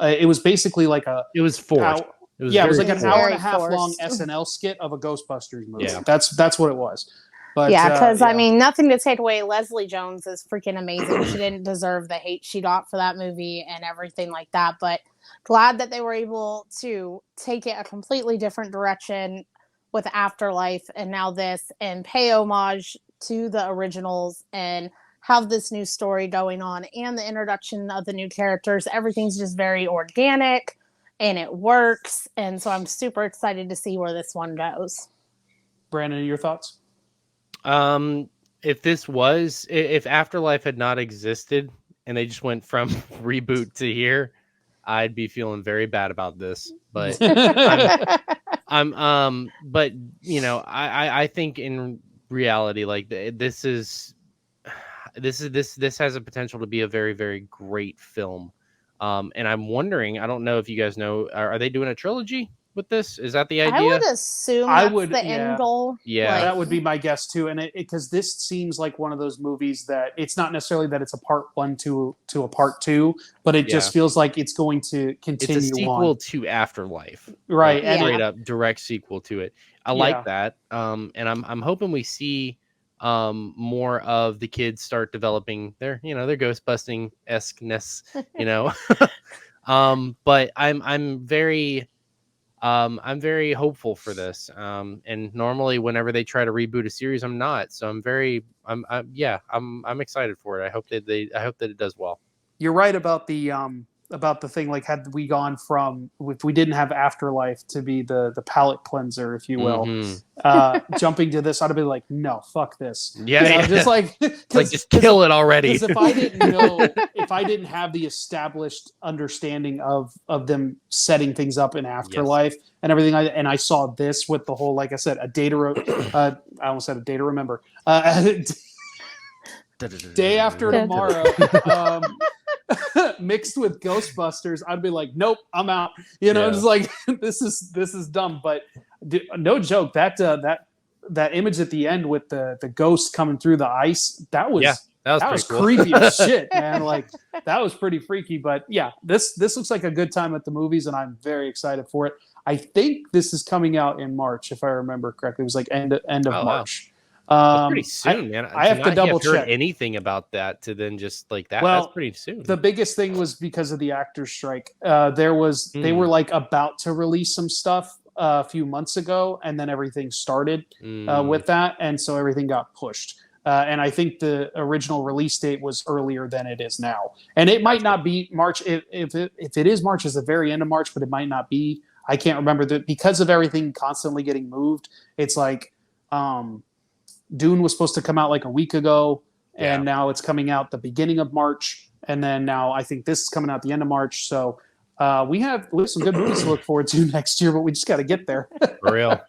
Speaker 1: it was basically like
Speaker 2: it was forced.
Speaker 1: It was like an hour and a half long SNL skit of a Ghostbusters movie. Yeah. That's what it was. But
Speaker 3: because I mean, nothing to take away. Leslie Jones is freaking amazing. She didn't deserve the hate she got for that movie and everything like that. But glad that they were able to take it a completely different direction with Afterlife and now this, and pay homage to the originals and have this new story going on and the introduction of the new characters. Everything's just very organic and it works. And so I'm super excited to see where this one goes.
Speaker 1: Brandon, your thoughts?
Speaker 2: If Afterlife had not existed and they just went from reboot to here, I'd be feeling very bad about this. But but I think in reality, like this has a potential to be a very, very great film. And I'm wondering, I don't know if you guys know, are they doing a trilogy with this? Is that the idea?
Speaker 3: I would assume that's the end goal.
Speaker 1: Yeah, that would be my guess too. And because this seems like one of those movies that it's not necessarily that it's a part 1 to a part 2, but it just feels like it's going to continue.
Speaker 2: It's a sequel to Afterlife,
Speaker 1: right?
Speaker 2: Like, straight up direct sequel to it. I like that. And I'm hoping we see more of the kids start developing their their ghost busting esque-ness, but I'm very hopeful for this. And normally whenever they try to reboot a series, I'm not. So I'm excited for it. I hope that it does well.
Speaker 1: You're right about the thing, like had we gone from, if we didn't have Afterlife to be the palate cleanser, if you will, jumping to this, I'd have been like, no, fuck this. Just like
Speaker 2: just kill it already.
Speaker 1: Because if I didn't have the established understanding of them setting things up in Afterlife and everything, and I saw this with the whole, like I said, I almost said a day to remember, Day After Tomorrow. mixed with Ghostbusters, I'd be like, nope, I'm out. You know, it's like this is dumb. But no joke, that image at the end with the ghost coming through the ice, that was
Speaker 2: cool.
Speaker 1: creepy as shit, man. Like that was pretty freaky. But yeah, this looks like a good time at the movies, and I'm very excited for it. I think this is coming out in March, if I remember correctly. It was like end of March.
Speaker 2: That's pretty soon, man.
Speaker 1: I have to double check
Speaker 2: anything about that to then just like that.
Speaker 1: Well,
Speaker 2: that's pretty soon.
Speaker 1: The biggest thing was because of the actors' strike. They were like about to release some stuff a few months ago, and then everything started with that, and so everything got pushed. And I think the original release date was earlier than it is now. And it might not be March. If it is March, it's the very end of March, but it might not be. I can't remember that because of everything constantly getting moved. It's like Dune was supposed to come out like a week ago, and now it's coming out the beginning of March. And then now I think this is coming out the end of March. So we have some good movies to look forward to next year, but we just got to get there.
Speaker 2: For real.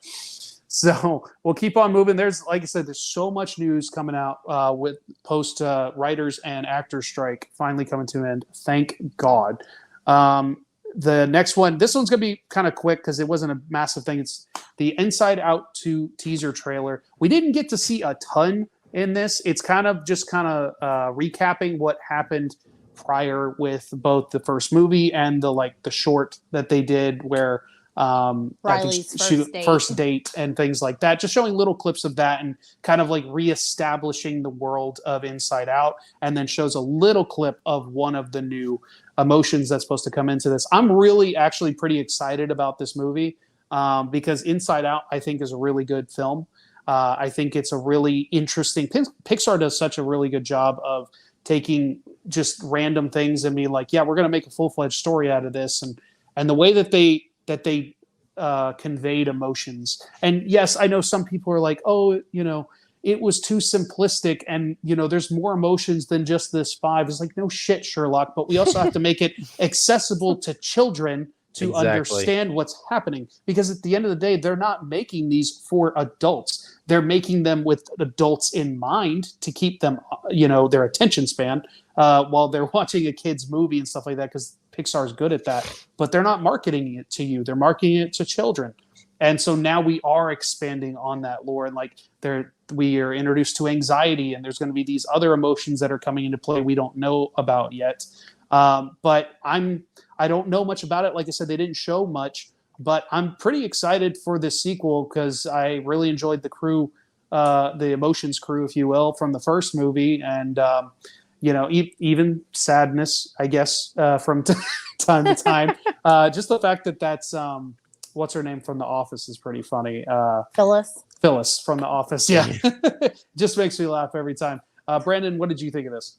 Speaker 1: So we'll keep on moving. There's, like I said, there's so much news coming out with post writers and actors strike finally coming to an end. Thank God. The next one, this one's going to be kind of quick because it wasn't a massive thing. It's the Inside Out 2 teaser trailer. We didn't get to see a ton in this. It's kind of recapping what happened prior with both the first movie and the short that they did where
Speaker 3: Riley's
Speaker 1: first date and things like that, just showing little clips of that and kind of like reestablishing the world of Inside Out, and then shows a little clip of one of the new emotions that's supposed to come into this. I'm really actually pretty excited about this movie because Inside Out I think is a really good film. I think it's a really interesting Pixar does such a really good job of taking just random things and being like, yeah, we're going to make a full-fledged story out of this, and the way that they conveyed emotions. And yes, I know some people are like, oh, it was too simplistic, and there's more emotions than just this 5. It's like, no shit, Sherlock, but we also have to make it accessible to children to understand what's happening, because at the end of the day, they're not making these for adults. They're making them with adults in mind to keep them, their attention span while they're watching a kid's movie and stuff like that, because Pixar is good at that. But they're not marketing it to you. They're marketing it to children. And so now we are expanding on that lore, and we are introduced to anxiety, and there's going to be these other emotions that are coming into play we don't know about yet. But I don't know much about it. Like I said, they didn't show much, but I'm pretty excited for this sequel because I really enjoyed the crew, the emotions crew, if you will, from the first movie, and even sadness, I guess, from time to time. Just the fact that that's what's her name from The Office is pretty funny. Phyllis from The Office. Yeah. Just makes me laugh every time. Brandon, what did you think of this?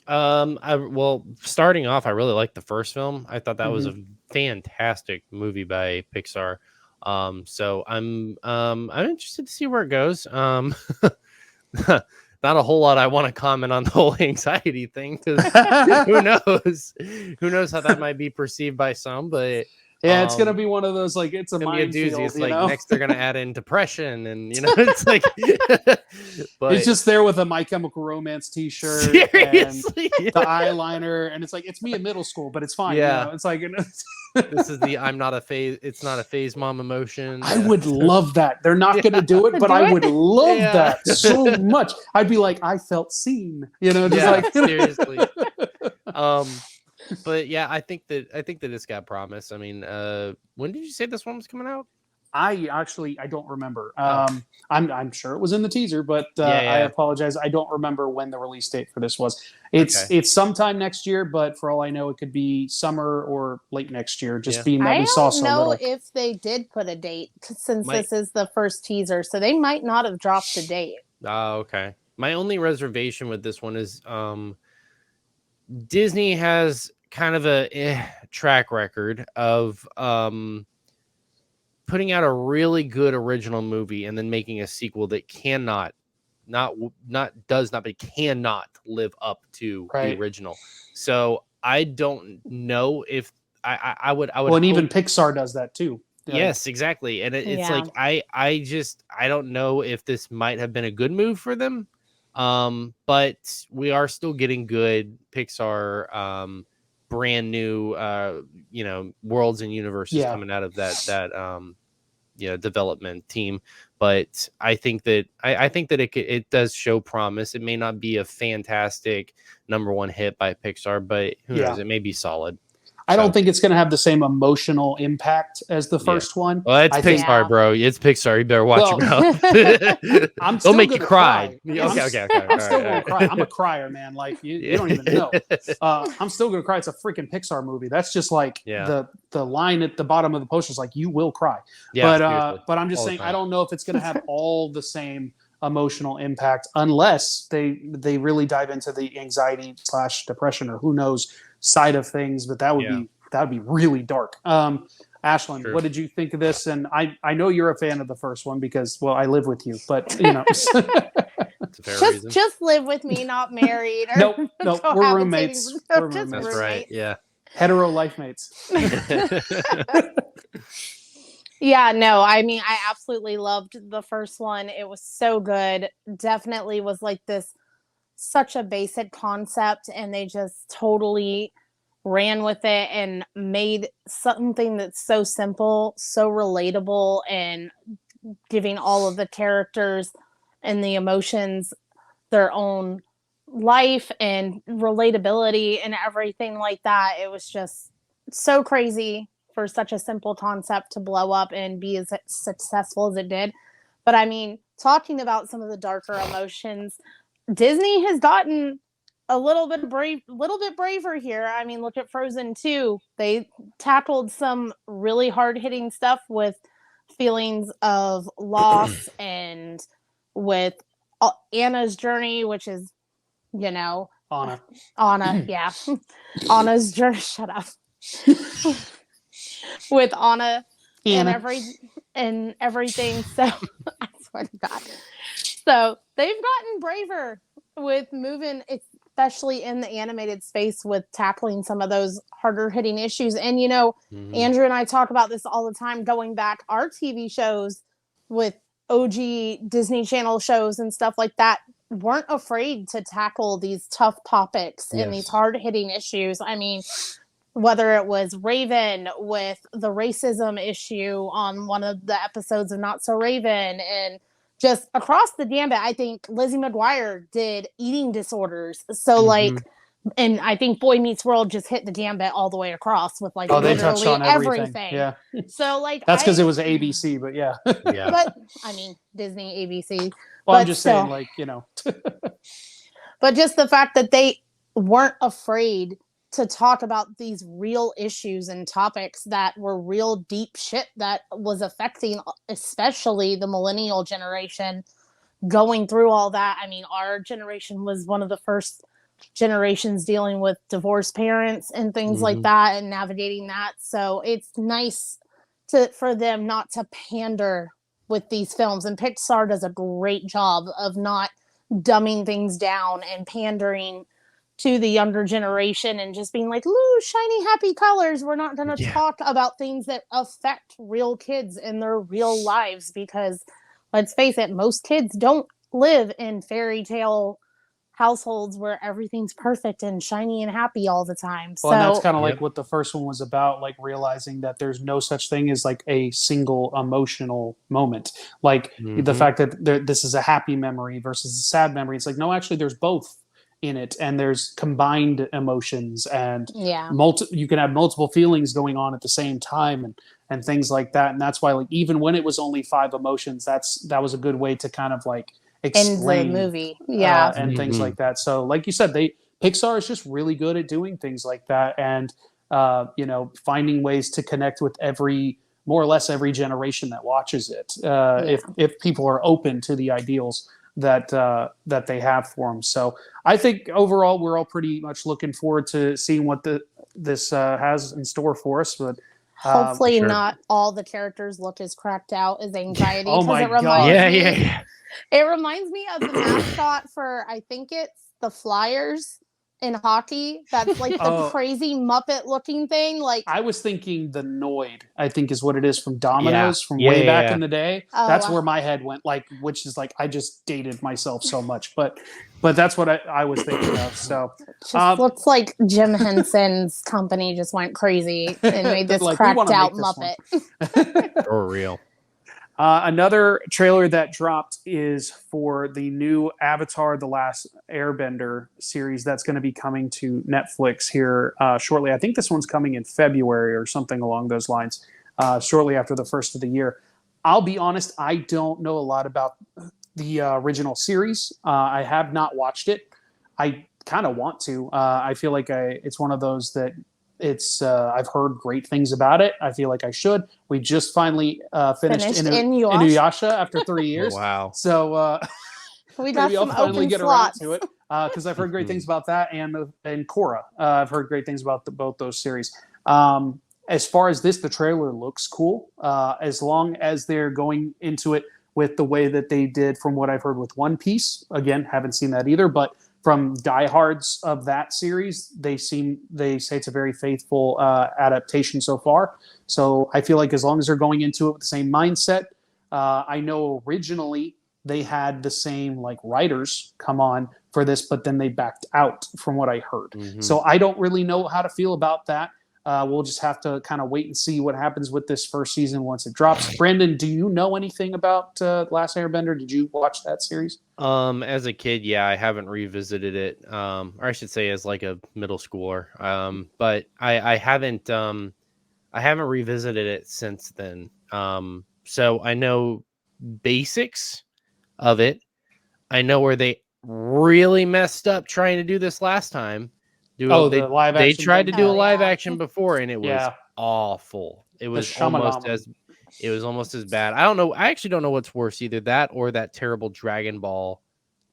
Speaker 2: Starting off, I really liked the first film. I thought that was a fantastic movie by Pixar. So I'm interested to see where it goes. Not a whole lot I want to comment on the whole anxiety thing, because who knows how that might be perceived by some, but
Speaker 1: yeah, it's gonna be one of those, like, it's a minefield.
Speaker 2: It's like next they're gonna add in depression, and it's like, but
Speaker 1: it's just there with a My Chemical Romance T-shirt, seriously, and the eyeliner, and it's like, it's me in middle school, but it's fine.
Speaker 2: Yeah,
Speaker 1: it's like
Speaker 2: this is the I'm not a phase. It's not a phase mom emotion.
Speaker 1: I would love that. They're not gonna do it, but I would love that so much. I'd be like, I felt seen.
Speaker 2: Seriously. But yeah, I think that it's got promise. I mean, when did you say this one was coming out?
Speaker 1: I don't remember. I'm sure it was in the teaser, but I apologize. I don't remember when the release date for this was. It's sometime next year, but for all I know, it could be summer or late next year. Just being that we saw so little.
Speaker 3: I don't know if they did put a date since this is the first teaser, so they might not have dropped a date.
Speaker 2: Oh, okay. My only reservation with this one is Disney has kind of a track record of putting out a really good original movie and then making a sequel that cannot live up to the original. So I don't know if I would.
Speaker 1: Well, and even Pixar does that too.
Speaker 2: Yes, exactly. And it's like I don't know if this might have been a good move for them. But we are still getting good Pixar brand new worlds and universes coming out of that development team. But I think that it does show promise. It may not be a fantastic #1 hit by Pixar, but who knows? It may be solid.
Speaker 1: I don't think it's going to have the same emotional impact as the first one.
Speaker 2: Well, it's Pixar, bro. It's Pixar. You better watch your mouth.
Speaker 1: I'm still
Speaker 2: They'll make you cry.
Speaker 1: Okay.
Speaker 2: I'm
Speaker 1: still going to cry. I'm a crier, man. Like you don't even know. I'm still going to cry. It's a freaking Pixar movie. That's just like the line at the bottom of the poster is like, you will cry. Yeah, but I'm just saying, I don't know if it's going to have all the same emotional impact unless they really dive into the anxiety/depression or who knows side of things, but that would be really dark. Ashlyn, what did you think of this? And I know you're a fan of the first one because, well, I live with you, but you know,
Speaker 3: just live with me, not married.
Speaker 1: No, we're roommates.
Speaker 3: That's
Speaker 2: right. Yeah,
Speaker 1: hetero life mates.
Speaker 3: Yeah, no, I mean, I absolutely loved the first one. It was so good. Definitely was like such a basic concept, and they just totally ran with it and made something that's so simple, so relatable, and giving all of the characters and the emotions their own life and relatability and everything like that. It was just so crazy for such a simple concept to blow up and be as successful as it did. But I mean, talking about some of the darker emotions, Disney has gotten a little bit braver here. I mean, look at Frozen 2. They tackled some really hard-hitting stuff with feelings of loss and with Anna's journey, which is, Anna, yeah. Anna's journey, shut up. With Anna and everything. So I swear to God. So they've gotten braver with moving, especially in the animated space, with tackling some of those harder hitting issues. And Andrew and I talk about this all the time, going back our TV shows with OG Disney Channel shows and stuff like that weren't afraid to tackle these tough topics and these hard hitting issues. I mean, whether it was Raven with the racism issue on one of the episodes of Not So Raven, and just across the gambit, I think Lizzie McGuire did eating disorders. So and I think Boy Meets World just hit the gambit all the way across with
Speaker 1: they touched on everything. Yeah.
Speaker 3: So
Speaker 1: that's because it was ABC, but yeah.
Speaker 3: But I mean, Disney, ABC.
Speaker 1: Well, I'm just saying,
Speaker 3: But just the fact that they weren't afraid to talk about these real issues and topics that were real deep shit that was affecting especially the millennial generation going through all that. I mean, our generation was one of the first generations dealing with divorced parents and things like that and navigating that. So it's nice for them not to pander with these films. And Pixar does a great job of not dumbing things down and pandering to the younger generation and just being like, ooh, shiny, happy colors. We're not going to talk about things that affect real kids in their real lives, because let's face it, most kids don't live in fairy tale households where everything's perfect and shiny and happy all the time.
Speaker 1: Well, and that's kind of like what the first one was about, like realizing that there's no such thing as like a single emotional moment. Like the fact that this is a happy memory versus a sad memory. It's like, no, actually there's both in it, and there's combined emotions, and you can have multiple feelings going on at the same time, and things like that. And that's why, like, even when it was only 5 emotions, that was a good way to kind of like explain
Speaker 3: in the movie,
Speaker 1: and things like that. So, like you said, Pixar is just really good at doing things like that, and finding ways to connect with more or less every generation that watches it. If people are open to the ideals that they have for them. So I think overall we're all pretty much looking forward to seeing what this has in store for us. But
Speaker 3: hopefully not all the characters look as cracked out as Anxiety.
Speaker 1: Oh my God.
Speaker 3: It reminds me of the mascot for, I think it's the Flyers, in hockey. That's like the crazy Muppet looking thing. Like
Speaker 1: I was thinking the Noid, I think is what it is from Domino's from way back in the day. That's where my head went, like, which is like I just dated myself so much, but that's what I was thinking of. So
Speaker 3: just looks like Jim Henson's company just went crazy and made this like, cracked out Muppet.
Speaker 2: For real.
Speaker 1: Another trailer that dropped is for the new Avatar: The Last Airbender series that's going to be coming to Netflix here shortly. I think this one's coming in February or something along those lines, shortly after the first of the year. I'll be honest, I don't know a lot about the original series. I have not watched it. I kind of want to. I feel like it's one of those that I've heard great things about it. I feel like I should. We just finally finished Inuyasha after 3 years.
Speaker 2: Wow.
Speaker 1: So
Speaker 3: we got
Speaker 1: maybe
Speaker 3: some
Speaker 1: I'll finally get
Speaker 3: slots.
Speaker 1: around to it because I've heard great things about that and Korra. I've heard great things about both those series. As far as this, the trailer looks cool. As long as they're going into it with the way that they did from what I've heard with One Piece. Again, haven't seen that either, but from diehards of that series, they say it's a very faithful adaptation so far. So I feel like as long as they're going into it with the same mindset, I know originally they had the same like writers come on for this, but then they backed out from what I heard. Mm-hmm. So I don't really know how to feel about that. We'll just have to kind of wait and see what happens with this first season once it drops. Brandon, do you know anything about Last Airbender? Did you watch that series?
Speaker 2: As a kid, yeah, I haven't revisited it. Or I should say as like a middle schooler. But I haven't revisited it since then. So I know basics of it. I know where they really messed up trying to do this last time.
Speaker 1: The live action.
Speaker 2: They tried to do a live action before, and it was awful. It was almost as bad. I don't know. I actually don't know what's worse, either that or that terrible Dragon Ball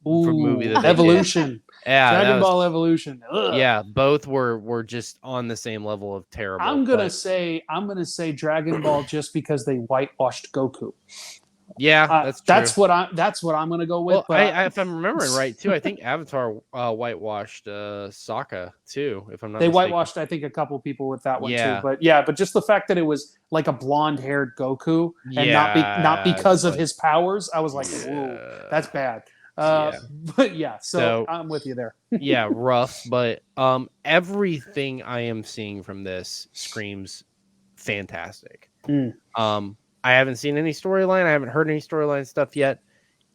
Speaker 2: movie that
Speaker 1: Evolution.
Speaker 2: Yeah,
Speaker 1: Dragon Ball Evolution. Ugh.
Speaker 2: Yeah, both were just on the same level of terrible.
Speaker 1: I'm gonna say Dragon Ball just because they whitewashed Goku.
Speaker 2: Yeah,
Speaker 1: that's what I'm gonna go with.
Speaker 2: Well, but if I'm remembering right too, I think Avatar whitewashed Sokka too. If I'm not,
Speaker 1: they
Speaker 2: mistaken.
Speaker 1: Whitewashed I think a couple people with that one too. But just the fact that it was like a blonde-haired Goku and not because of his powers, I was like, whoa, that's bad. But so I'm with you there.
Speaker 2: Yeah, rough, but everything I am seeing from this screams fantastic. I haven't seen any storyline. I haven't heard any storyline stuff yet.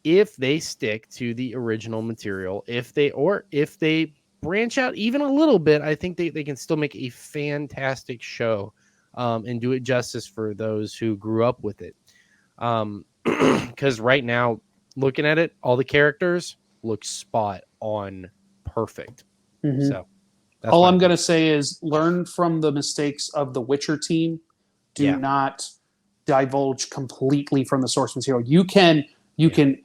Speaker 2: If they stick to the original material, if they branch out even a little bit, I think they can still make a fantastic show and do it justice for those who grew up with it. Because right now, looking at it, all the characters look spot on perfect. Mm-hmm. So
Speaker 1: all I'm going to say is learn from the mistakes of the Witcher team. Do not divulge completely from the source material. You can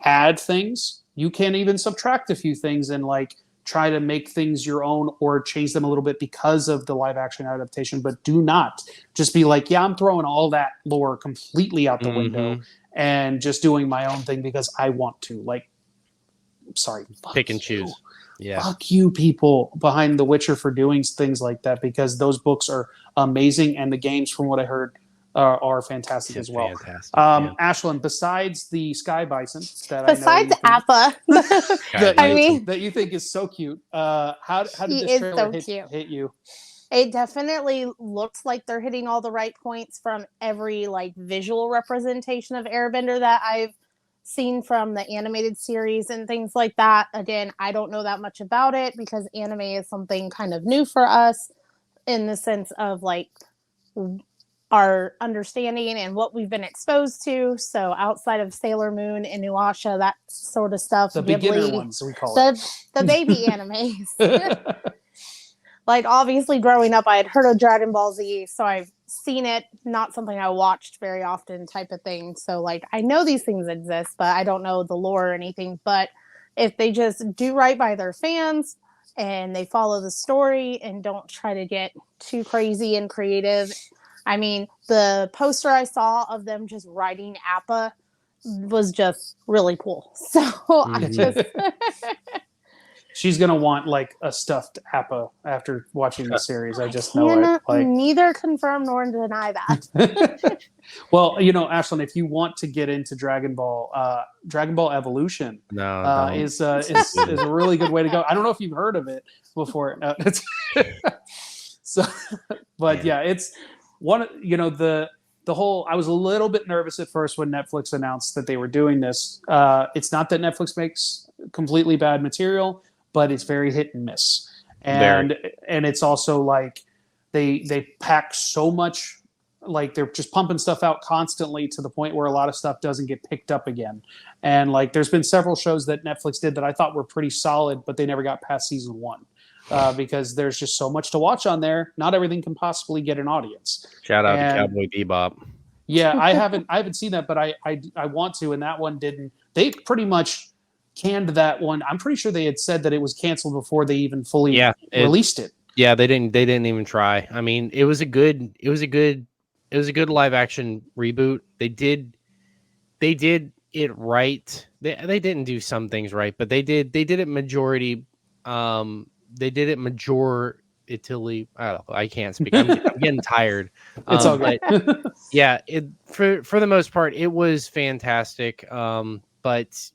Speaker 1: add things. You can even subtract a few things and like try to make things your own or change them a little bit because of the live action adaptation. But do not just be like, I'm throwing all that lore completely out the window and just doing my own thing because I want to. Like, sorry,
Speaker 2: pick and choose. Yeah,
Speaker 1: fuck you, people behind The Witcher for doing things like that because those books are amazing and the games, from what I heard, are fantastic as well. Ashlyn, besides the Sky Bison
Speaker 3: Appa,
Speaker 1: that you think is so cute, how did this trailer hit you?
Speaker 3: It definitely looks like they're hitting all the right points from every like visual representation of Airbender that I've seen from the animated series and things like that. Again, I don't know that much about it because anime is something kind of new for us in the sense of like our understanding and what we've been exposed to. So outside of Sailor Moon and Inuyasha, that sort of stuff.
Speaker 1: The beginner ones, we call
Speaker 3: it. The baby animes. Like, obviously, growing up, I had heard of Dragon Ball Z, so I've seen it. Not something I watched very often type of thing. So, like, I know these things exist, but I don't know the lore or anything. But if they just do right by their fans and they follow the story and don't try to get too crazy and creative. I mean, the poster I saw of them just riding Appa was just really cool. So I just...
Speaker 1: she's gonna want like a stuffed appa after watching the series. I just know it. Like,
Speaker 3: neither confirm nor deny that.
Speaker 1: Well, Ashlyn, if you want to get into Dragon Ball Evolution, is a really good way to go. I don't know if you've heard of it before. So, but yeah, it's one. The whole. I was a little bit nervous at first when Netflix announced that they were doing this. It's not that Netflix makes completely bad material, but it's very hit and miss, and it's also like they pack so much. Like they're just pumping stuff out constantly to the point where a lot of stuff doesn't get picked up again. And like there's been several shows that Netflix did that I thought were pretty solid, but they never got past season 1 because there's just so much to watch on there. Not everything can possibly get an audience.
Speaker 2: Shout out to Cowboy Bebop.
Speaker 1: Yeah, I haven't seen that, but I want to. And that one didn't. They pretty much canned that one. I'm pretty sure they had said that it was canceled before they even fully released it.
Speaker 2: Yeah, they didn't even try. I mean, it was a good live action reboot. They did it right. They didn't do some things right, but they did it majority. They did it Italy. I don't know. I can't speak. I'm getting tired.
Speaker 1: It's all good.
Speaker 2: But yeah, for the most part, it was fantastic. But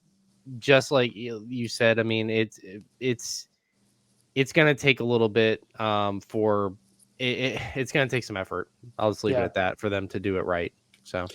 Speaker 2: just like you said, I mean, it's going to take a little bit for it's going to take some effort. I'll just leave it at that for them to do it right. So,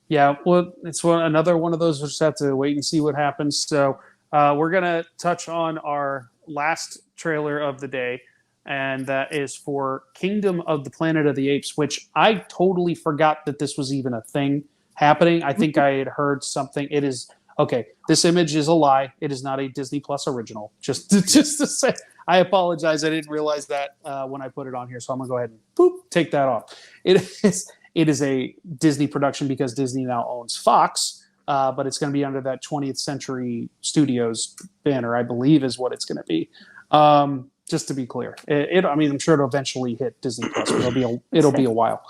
Speaker 1: yeah, well, it's another one of those. We'll just have to wait and see what happens. So, we're going to touch on our last trailer of the day, and that is for Kingdom of the Planet of the Apes, which I totally forgot that this was even a thing happening. I think I had heard something. It is okay. This image is a lie. It is not a Disney Plus original. Just to say. I apologize. I didn't realize that when I put it on here, so I'm gonna go ahead and take that off. It is a Disney production because Disney now owns Fox, but it's going to be under that 20th Century Studios banner, I believe, is what it's going to be. Just to be clear, I mean, I'm sure it'll eventually hit Disney Plus, but it'll be a while.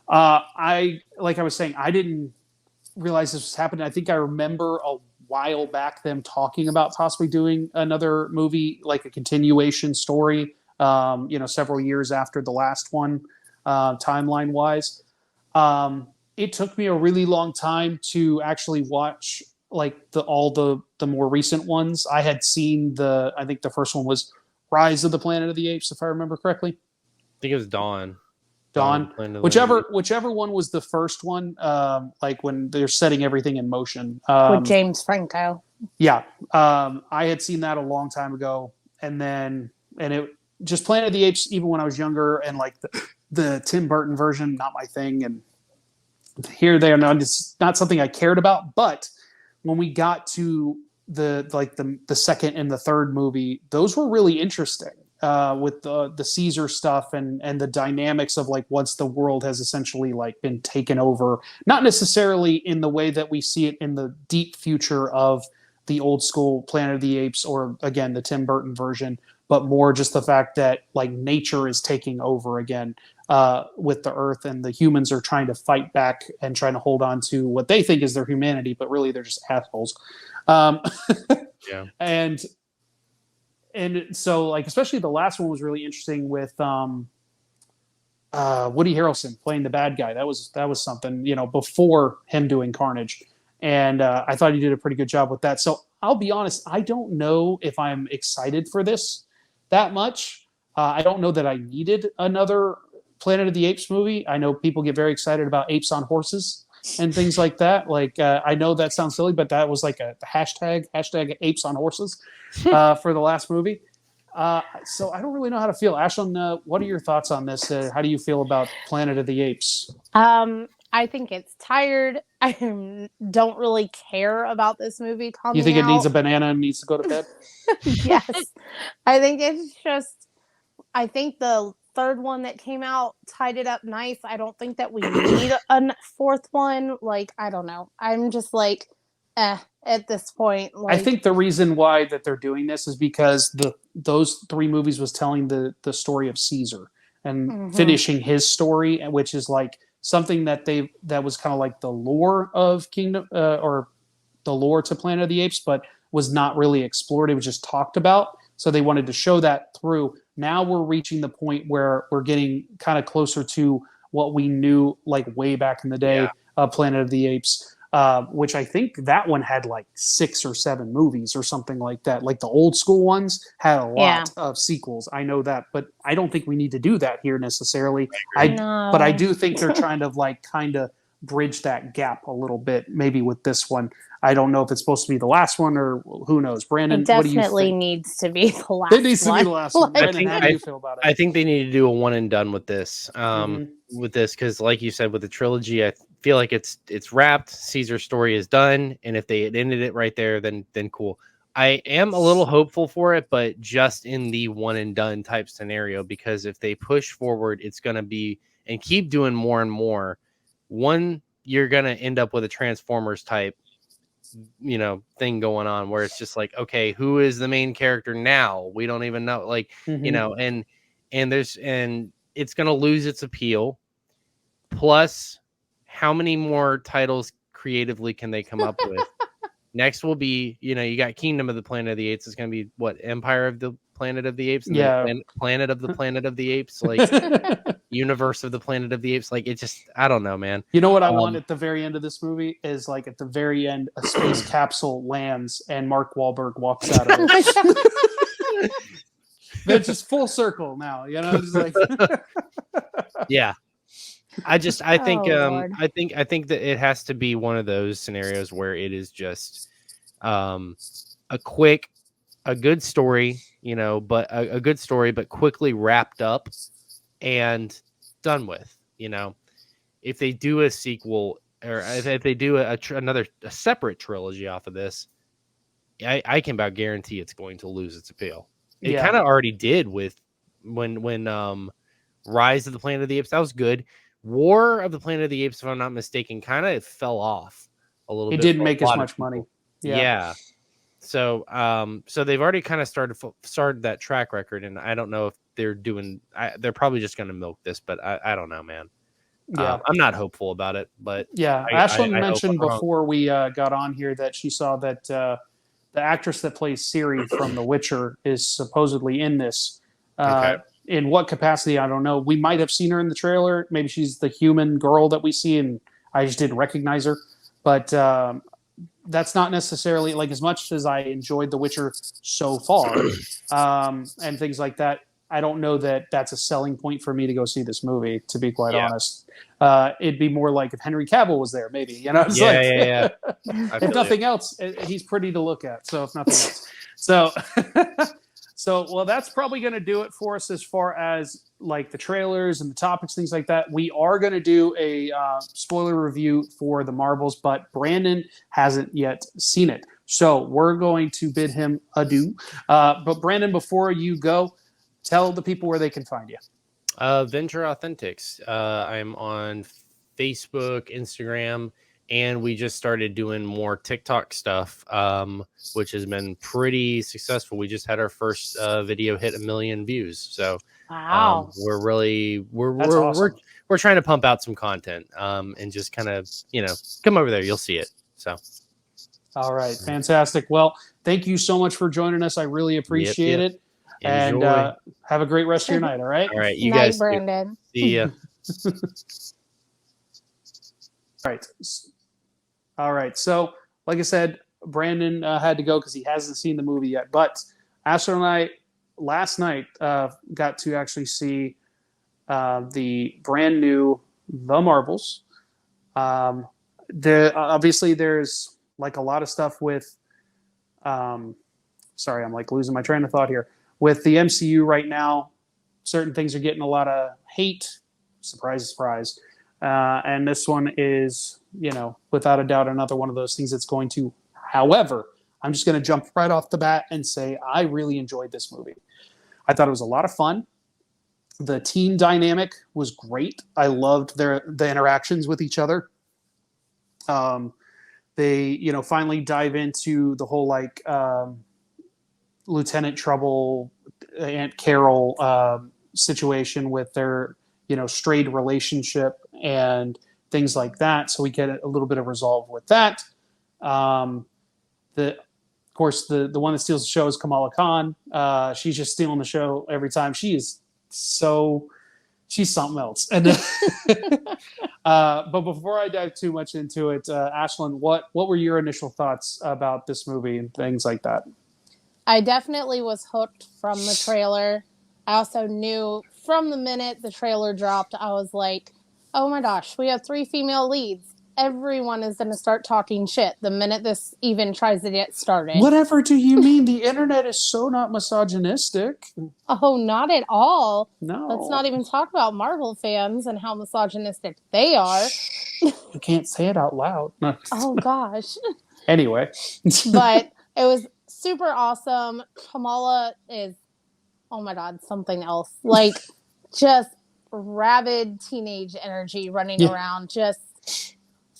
Speaker 1: Like I was saying, I didn't realize this was happening. I think I remember a while back them talking about possibly doing another movie, like a continuation story, several years after the last one, timeline wise. It took me a really long time to actually watch like all the more recent ones. I had seen I think the first one was Rise of the Planet of the Apes, if I remember correctly.
Speaker 2: I think it was Dawn.
Speaker 1: Whichever one was the first one, like when they're setting everything in motion.
Speaker 3: With James Franco.
Speaker 1: Yeah. I had seen that a long time ago. And it just Planet of the Apes, even when I was younger, and like the Tim Burton version, not my thing. And here they are now, it's not something I cared about. But when we got to the second and the third movie, those were really interesting. With the Caesar stuff and the dynamics of like once the world has essentially like been taken over, not necessarily in the way that we see it in the deep future of the old school Planet of the Apes or again the Tim Burton version, but more just the fact that like nature is taking over again with the earth, and the humans are trying to fight back and trying to hold on to what they think is their humanity, but really they're just assholes.
Speaker 2: Yeah.
Speaker 1: And so, like, especially the last one was really interesting with Woody Harrelson playing the bad guy. That was something, before him doing Carnage. And I thought he did a pretty good job with that. So I'll be honest, I don't know if I'm excited for this that much. I don't know that I needed another Planet of the Apes movie. I know people get very excited about apes on horses and things like that. Like, I know that sounds silly, but that was like a hashtag apes on horses for the last movie. So I don't really know how to feel. Ashlyn, what are your thoughts on this? How do you feel about Planet of the Apes?
Speaker 3: I think it's tired. I don't really care about this movie coming out.
Speaker 1: You think it needs a banana and needs to go to bed?
Speaker 3: Yes. I think it's just, I think the third one that came out tied it up nice. I don't think that we need a fourth one. Like, I don't know. I'm just like, at this point. Like,
Speaker 1: I think the reason why that they're doing this is because those three movies was telling the story of Caesar and finishing his story, which is like something that was kind of like the lore of Kingdom or the lore to Planet of the Apes, but was not really explored. It was just talked about. So they wanted to show that through. Now we're reaching the point where we're getting kind of closer to what we knew like way back in the day, Planet of the Apes, which I think that one had like 6 or 7 movies or something like that. Like the old school ones had a lot of sequels. I know that, but I don't think we need to do that here necessarily. But I do think they're trying to like kind of bridge that gap a little bit, maybe with this one. I don't know if it's supposed to be the last one or who knows. Brandon,
Speaker 3: it definitely
Speaker 1: what do you think?
Speaker 3: Needs to be the last one.
Speaker 1: It needs to be the last one. Brandon, how do you feel about it?
Speaker 2: I think they need to do a one and done with this. With this, because like you said, with the trilogy, I feel like it's wrapped. Caesar's story is done, and if they had ended it right there, then cool. I am a little hopeful for it, but just in the one and done type scenario, because if they push forward, it's going to be and keep doing more and more. One, you're going to end up with a Transformers type, thing going on where it's just like, okay, who is the main character now? We don't even know, like, and it's going to lose its appeal. Plus, how many more titles creatively can they come up with? Next will be, you got Kingdom of the Planet of the Apes. It's going to be what, Empire of the Planet of the Apes? And Planet of the Planet of the Apes, like Universe of the Planet of the Apes. Like, it just, I don't know, man.
Speaker 1: You know what I want at the very end of this movie is like at the very end, a space capsule lands and Mark Wahlberg walks out of it. They're just full circle now, Just like
Speaker 2: yeah. I think I think that it has to be one of those scenarios where it is just a good story, but a good story, but quickly wrapped up and done with. If they do a sequel or if they do another separate trilogy off of this, I can about guarantee it's going to lose its appeal. It kind of already did with when Rise of the Planet of the Apes. That was good. War of the Planet of the Apes, if I'm not mistaken, kind of fell off a little bit.
Speaker 1: It didn't make as much money.
Speaker 2: Yeah. So they've already kind of started that track record, and I don't know if they're doing. They're probably just going to milk this, but I don't know, man. Yeah, I'm not hopeful about it, but
Speaker 1: Ashlyn mentioned before we got on here that she saw that the actress that plays Ciri from The Witcher is supposedly in this.
Speaker 2: Okay.
Speaker 1: In what capacity, I don't know. We might have seen her in the trailer. Maybe she's the human girl that we see, and I just didn't recognize her. But that's not necessarily, like, as much as I enjoyed The Witcher so far and things like that, I don't know that that's a selling point for me to go see this movie, to be quite honest. It'd be more like if Henry Cavill was there, maybe. If nothing else, he's pretty to look at. So if nothing else. So, that's probably going to do it for us as far as like the trailers and the topics, things like that. We are going to do a spoiler review for the Marvels, but Brandon hasn't yet seen it. So we're going to bid him adieu. But Brandon, before you go, tell the people where they can find you.
Speaker 2: Venture Authentics. I'm on Facebook, Instagram, and we just started doing more TikTok stuff, which has been pretty successful. We just had our first video hit 1 million views. So
Speaker 3: wow,
Speaker 2: we're trying to pump out some content and just kind of, come over there. You'll see it. So.
Speaker 1: All right. Fantastic. Well, thank you so much for joining us. I really appreciate it.
Speaker 2: Enjoy.
Speaker 1: And have a great rest of your night. All right.
Speaker 2: All right. You guys.
Speaker 3: Brandon.
Speaker 2: See ya.
Speaker 1: All right. So, like I said, Brandon had to go because he hasn't seen the movie yet. But Ashley and I last night got to actually see the brand new The Marvels. Obviously, there's like a lot of stuff with. Sorry, I'm like losing my train of thought here. With the MCU right now, certain things are getting a lot of hate. Surprise, surprise. And this one is, without a doubt, another one of those things that's going to. However, I'm just going to jump right off the bat and say I really enjoyed this movie. I thought it was a lot of fun. The team dynamic was great. I loved the interactions with each other. They, finally dive into the whole Lieutenant Trouble, Aunt Carol situation with their, strayed relationship and things like that. So we get a little bit of resolve with that. The course, the one that steals the show is Kamala Khan. She's just stealing the show every time. She's something else. And but before I dive too much into it, Ashlyn, what were your initial thoughts about this movie and things like that?
Speaker 3: I definitely was hooked from the trailer. I also knew from the minute the trailer dropped, I was like, oh my gosh, we have 3 female leads. Everyone is going to start talking shit the minute this even tries to get started.
Speaker 1: Whatever do you mean? The internet is so not misogynistic.
Speaker 3: Oh, not at all.
Speaker 1: No.
Speaker 3: Let's not even talk about Marvel fans and how misogynistic they are.
Speaker 1: You can't say it out loud.
Speaker 3: Oh, gosh.
Speaker 1: Anyway.
Speaker 3: But it was super awesome. Kamala is, oh my God, something else. Like, just rabid teenage energy running around. Just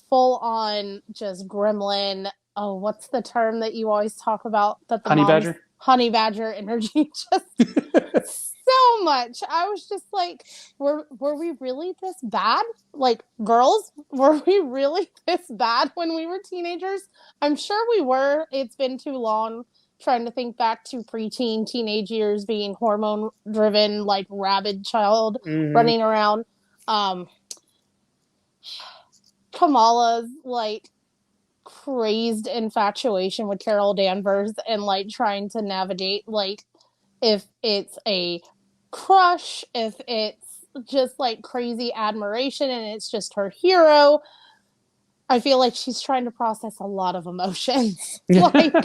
Speaker 3: full on, just gremlin. Oh, what's the term that you always talk about? That the
Speaker 1: honey badger?
Speaker 3: Honey badger energy. Just so much. I was just like, were we really this bad? Like, girls, were we really this bad when we were teenagers? I'm sure we were. It's been too long. Trying to think back to preteen, teenage years, being hormone driven, like rabid child running around. Kamala's like crazed infatuation with Carol Danvers and like trying to navigate like if it's a crush, if it's just like crazy admiration and it's just her hero. I feel like she's trying to process a lot of emotions. Like,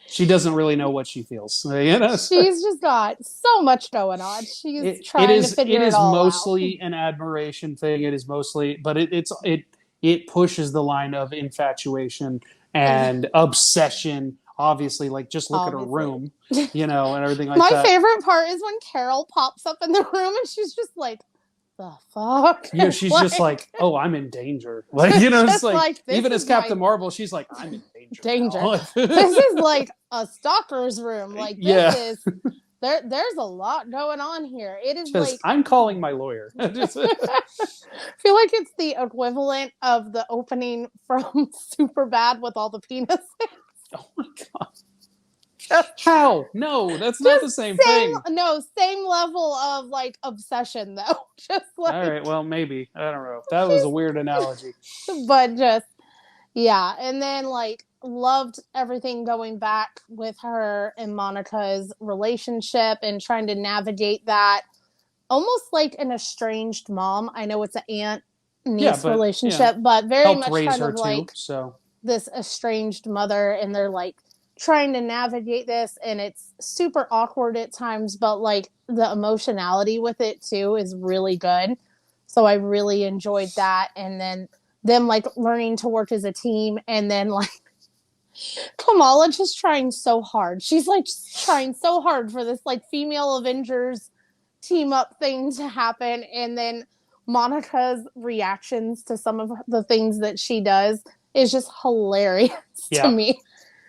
Speaker 1: she doesn't really know what she feels. You know?
Speaker 3: She's just got so much going on. She's trying to figure it all out.
Speaker 1: It is mostly an admiration thing. It is mostly, but it pushes the line of infatuation and obsession. Obviously, like just look at her room, you know, and everything like that.
Speaker 3: My favorite part is when Carol pops up in the room and she's just like, the fuck?
Speaker 1: Yeah, she's just like, oh, I'm in danger. Like, you know, it's like even as Captain Marvel, she's like, I'm in danger.
Speaker 3: This is like a stalker's room. Like, this is there's a lot going on here. It is like
Speaker 1: I'm calling my lawyer.
Speaker 3: I feel like it's the equivalent of the opening from Superbad with all the penises.
Speaker 1: Oh my god. How? No, that's not the same thing.
Speaker 3: No, same level of like obsession though. Just like,
Speaker 1: all right, well, maybe. I don't know. That was a weird analogy.
Speaker 3: But just yeah, and then like loved everything going back with her and Monica's relationship and trying to navigate that almost like an estranged mom. I know it's an aunt niece relationship, but very
Speaker 1: helped
Speaker 3: much
Speaker 1: raise
Speaker 3: kind
Speaker 1: her
Speaker 3: of
Speaker 1: too,
Speaker 3: like this estranged mother, and they're like trying to navigate this, and it's super awkward at times, but like the emotionality with it too is really good. So I really enjoyed that. And then them like learning to work as a team, and then like Kamala just trying so hard. She's like trying so hard for this like female Avengers team up thing to happen, and then Monica's reactions to some of the things that she does is just hilarious to me.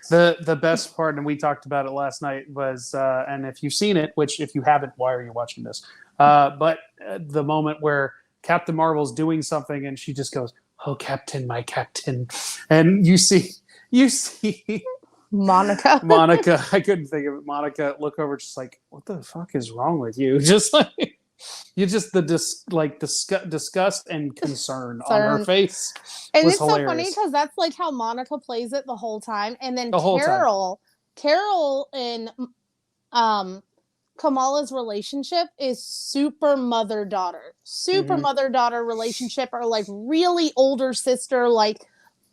Speaker 1: The best part, and we talked about it last night, was and if you've seen it, which if you haven't, why are you watching this? But the moment where Captain Marvel's doing something and she just goes, "Oh, Captain, my Captain," and you see
Speaker 3: Monica.
Speaker 1: I couldn't think of it. Monica look over, just like, what the fuck is wrong with you? Just like you just disgust and concern on her face.
Speaker 3: And it's
Speaker 1: hilarious.
Speaker 3: So funny because that's like how Monica plays it the whole time. And then Carol and Kamala's relationship is super mother-daughter. Mother-daughter relationship, or like really older sister, like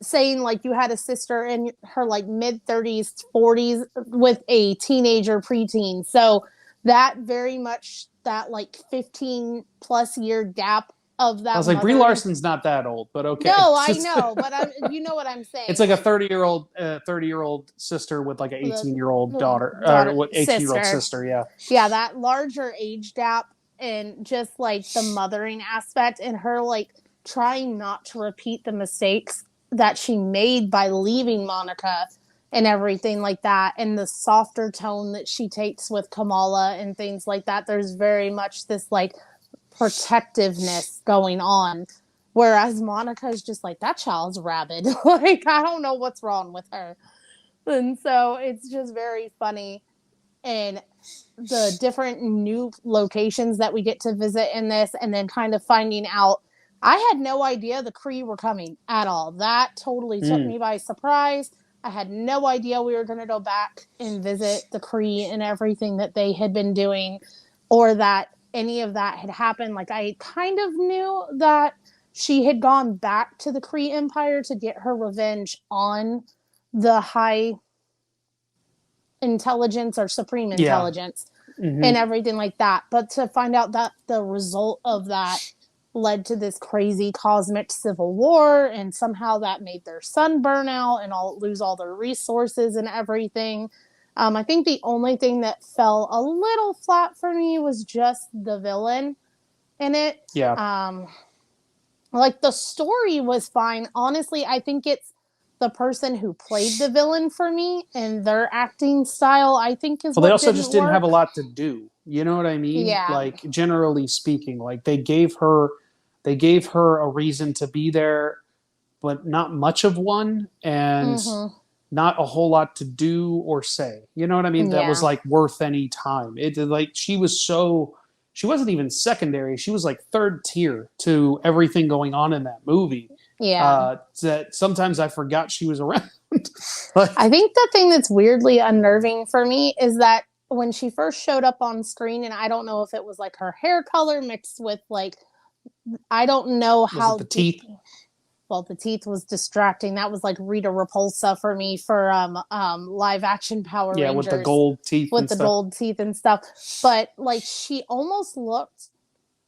Speaker 3: saying like you had a sister in her like mid-30s, 40s with a teenager preteen. So that very much that like 15 plus year gap of that.
Speaker 1: I was like, Brie Larson's not that old, but okay.
Speaker 3: No, I know, but you know what I'm saying.
Speaker 1: It's like a 30-year-old sister with like an 18-year-old daughter, or what 18-year-old sister, yeah.
Speaker 3: Yeah, that larger age gap, and just like the mothering aspect, and her like trying not to repeat the mistakes that she made by leaving Monica and everything like that, and the softer tone that she takes with Kamala and things like that. There's very much this like protectiveness going on, whereas Monica is just like, that child's rabid. Like, I don't know what's wrong with her. And so it's just very funny. And the different new locations that we get to visit in this, and then kind of finding out. I had no idea the Kree were coming at all. That totally took me by surprise. I had no idea we were going to go back and visit the Kree and everything that they had been doing, or that any of that had happened. Like, I kind of knew that she had gone back to the Kree Empire to get her revenge on the high intelligence or supreme intelligence and everything like that. But to find out that the result of that led to this crazy cosmic civil war, and somehow that made their sun burn out and lose all their resources and everything. I think the only thing that fell a little flat for me was just the villain in it.
Speaker 1: Yeah.
Speaker 3: Like, the story was fine. Honestly, I think it's the person who played the villain for me and their acting style, I think, is
Speaker 1: well, they also just didn't have a lot to do. You know what I mean?
Speaker 3: Yeah.
Speaker 1: Like, generally speaking, like they gave her a reason to be there, but not much of one, and not a whole lot to do or say. You know what I mean? That was like worth any time. It like she wasn't even secondary. She was like third tier to everything going on in that movie.
Speaker 3: Yeah.
Speaker 1: That sometimes I forgot she was around.
Speaker 3: I think the thing that's weirdly unnerving for me is that when she first showed up on screen, and I don't know if it was like her hair color mixed with like, I don't know how.
Speaker 1: Was it the teeth?
Speaker 3: Well, the teeth was distracting. That was like Rita Repulsa for me for live action Power Rangers.
Speaker 1: Yeah, with the gold teeth.
Speaker 3: With the gold teeth and stuff. But like, she almost looked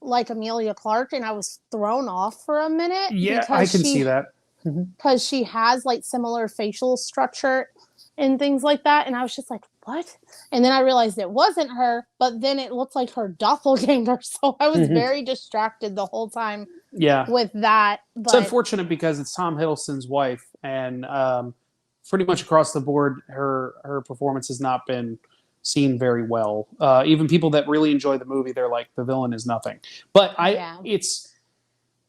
Speaker 3: like Amelia Clark, and I was thrown off for a minute.
Speaker 1: Yeah, I can see that.
Speaker 3: Because she has like similar facial structure and things like that. And I was just like, what? And then I realized it wasn't her, but then it looked like her doppelganger. So I was very distracted the whole time with that. But
Speaker 1: it's unfortunate because it's Tom Hiddleston's wife, and pretty much across the board, her performance has not been seen very well. Even people that really enjoy the movie, they're like, the villain is nothing. But it's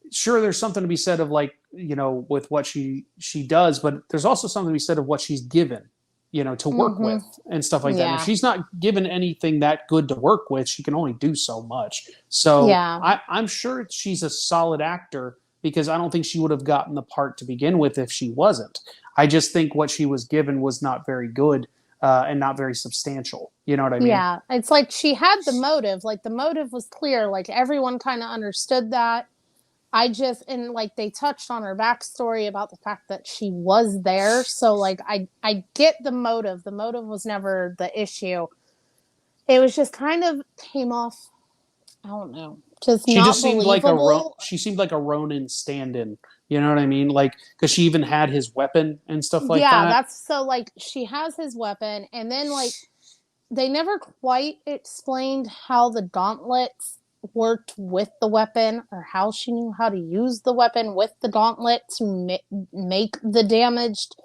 Speaker 1: sure, there's something to be said of, like, you know, with what she does, but there's also something to be said of what she's given, you know, to work with and stuff like that. And if she's not given anything that good to work with, she can only do so much. So I'm sure she's a solid actor, because I don't think she would have gotten the part to begin with if she wasn't. I just think what she was given was not very good and not very substantial. You know what I mean?
Speaker 3: Yeah. It's like she had the motive. Like, the motive was clear. Like, everyone kind of understood that. And like, they touched on her backstory about the fact that she was there. So like, I get the motive. The motive was never the issue. It was just kind of came off, I don't know, she just seemed like
Speaker 1: she seemed like a Ronin stand-in. You know what I mean? Like, because she even had his weapon and stuff like that.
Speaker 3: Yeah, that's so, like, she has his weapon, and then like, they never quite explained how the gauntlets worked with the weapon, or how she knew how to use the weapon with the gauntlet to make the damaged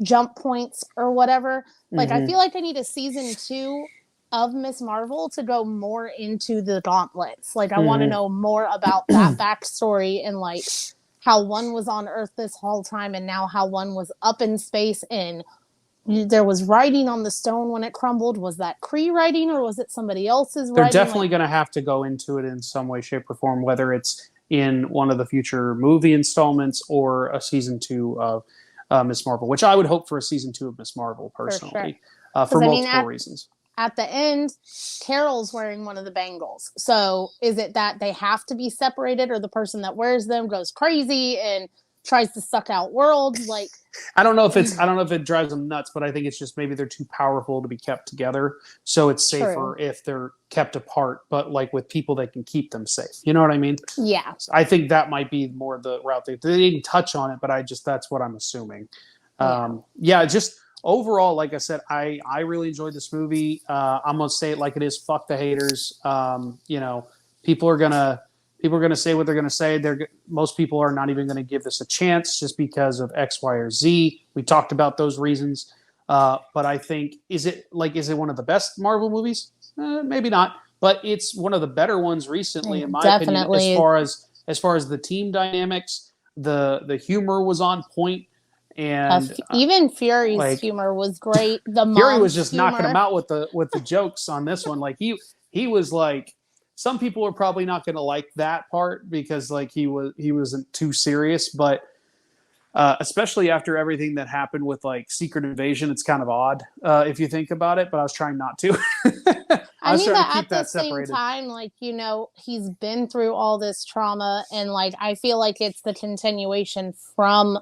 Speaker 3: jump points or whatever. Like, I feel like I need a season 2 of Miss Marvel to go more into the gauntlets. Like, I want to know more about that backstory, and like how one was on Earth this whole time, and now how one was up in space, and there was writing on the stone when it crumbled. Was that Kree writing, or was it somebody else's writing?
Speaker 1: They're definitely going to have to go into it in some way, shape, or form, whether it's in one of the future movie installments or a season 2 of Miss Marvel, which I would hope for a season 2 of Miss Marvel, personally, for multiple reasons.
Speaker 3: At the end, Carol's wearing one of the bangles. So is it that they have to be separated, or the person that wears them goes crazy and tries to suck out worlds? Like,
Speaker 1: I don't know if it drives them nuts, but I think it's just maybe they're too powerful to be kept together. So it's safer if they're kept apart, but like with people that can keep them safe. You know what I mean?
Speaker 3: Yeah.
Speaker 1: I think that might be more the route. They didn't touch on it, but that's what I'm assuming. Just overall, like I said, I really enjoyed this movie. I'm gonna say it like it is. Fuck the haters. You know, people are gonna say what they're gonna say. Most people are not even gonna give this a chance just because of X, Y, or Z. We talked about those reasons. But I think, is it one of the best Marvel movies? Maybe not, but it's one of the better ones recently, in my opinion. As far as the team dynamics, the humor was on point. And
Speaker 3: even Fury's humor was great. The
Speaker 1: Fury was just
Speaker 3: humor.
Speaker 1: knocking him out with the jokes on this one. Like he was like, some people are probably not going to like that part because like he wasn't too serious, but especially after everything that happened with like Secret Invasion, it's kind of odd if you think about it. But I was trying not to.
Speaker 3: I mean, that at the same time, like, you know, he's been through all this trauma, and like I feel like it's the continuation from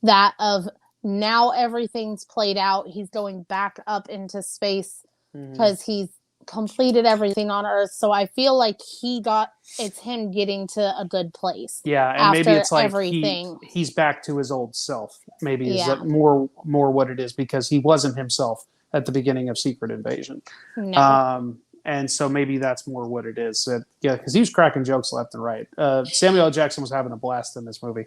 Speaker 3: that of now everything's played out. He's going back up into space because he's completed everything on Earth. So I feel like it's him getting to a good place.
Speaker 1: Yeah, and maybe it's like he's back to his old self. Maybe is that more what it is, because he wasn't himself at the beginning of Secret Invasion.
Speaker 3: No.
Speaker 1: And so maybe that's more what it is. Because he was cracking jokes left and right. Samuel L. Jackson was having a blast in this movie.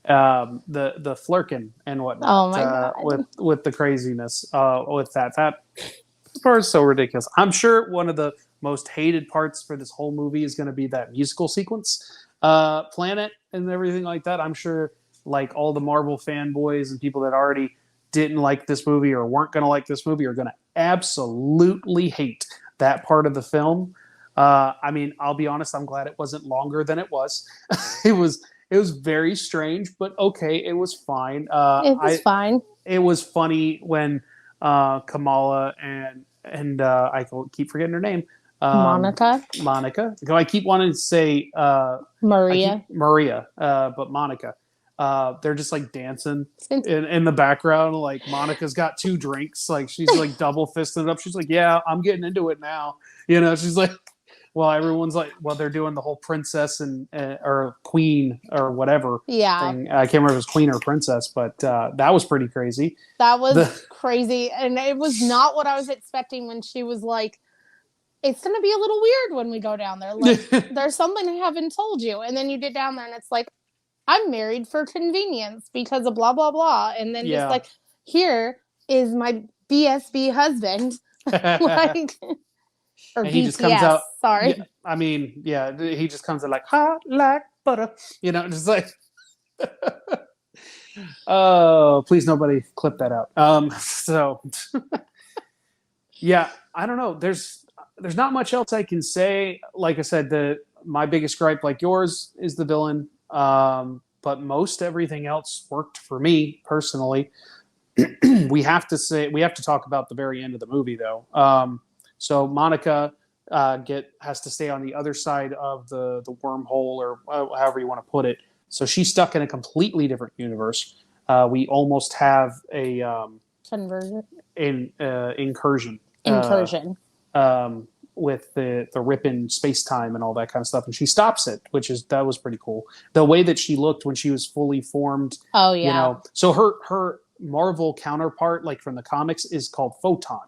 Speaker 1: The flirking and whatnot.
Speaker 3: Oh my God.
Speaker 1: With the craziness with that part is so ridiculous. I'm sure one of the most hated parts for this whole movie is going to be that musical sequence, planet and everything like that. I'm sure like all the Marvel fanboys and people that already didn't like this movie or weren't going to like this movie are going to absolutely hate that part of the film. I mean, I'll be honest, I'm glad it wasn't longer than it was. It was very strange, but okay, it was fine.
Speaker 3: It was fine.
Speaker 1: It was funny when Kamala and I keep forgetting her name. Monica. I keep wanting to say
Speaker 3: Maria,
Speaker 1: but Monica. They're just like dancing in the background. Like Monica's got 2 drinks. Like she's like double fisting it up. She's like, yeah, I'm getting into it now. You know, she's like, well, everyone's like, well, they're doing the whole princess and or queen or whatever.
Speaker 3: Yeah.
Speaker 1: Thing. I can't remember if it was queen or princess, but that was pretty crazy.
Speaker 3: That was crazy. And it was not what I was expecting when she was like, it's going to be a little weird when we go down there. Like, there's something I haven't told you. And then you get down there and it's like, I'm married for convenience because of blah, blah, blah. And then just like, here is my BSB husband. Like, or
Speaker 1: and
Speaker 3: BTS,
Speaker 1: he just comes out,
Speaker 3: sorry.
Speaker 1: Yeah, I mean, yeah, he just comes out like, hot like butter. You know, just like, oh, please nobody clip that out. So, yeah, I don't know. There's not much else I can say. Like I said, my biggest gripe, like yours, is the villain. But most everything else worked for me personally. we have to talk about the very end of the movie though. So Monica has to stay on the other side of the wormhole, or however you want to put it. So she's stuck in a completely different universe. We almost have a
Speaker 3: conversion,
Speaker 1: incursion. With the ripping space time and all that kind of stuff, and she stops it, that was pretty cool. The way that she looked when she was fully formed.
Speaker 3: Oh yeah.
Speaker 1: You know, so her Marvel counterpart, like from the comics, is called Photon.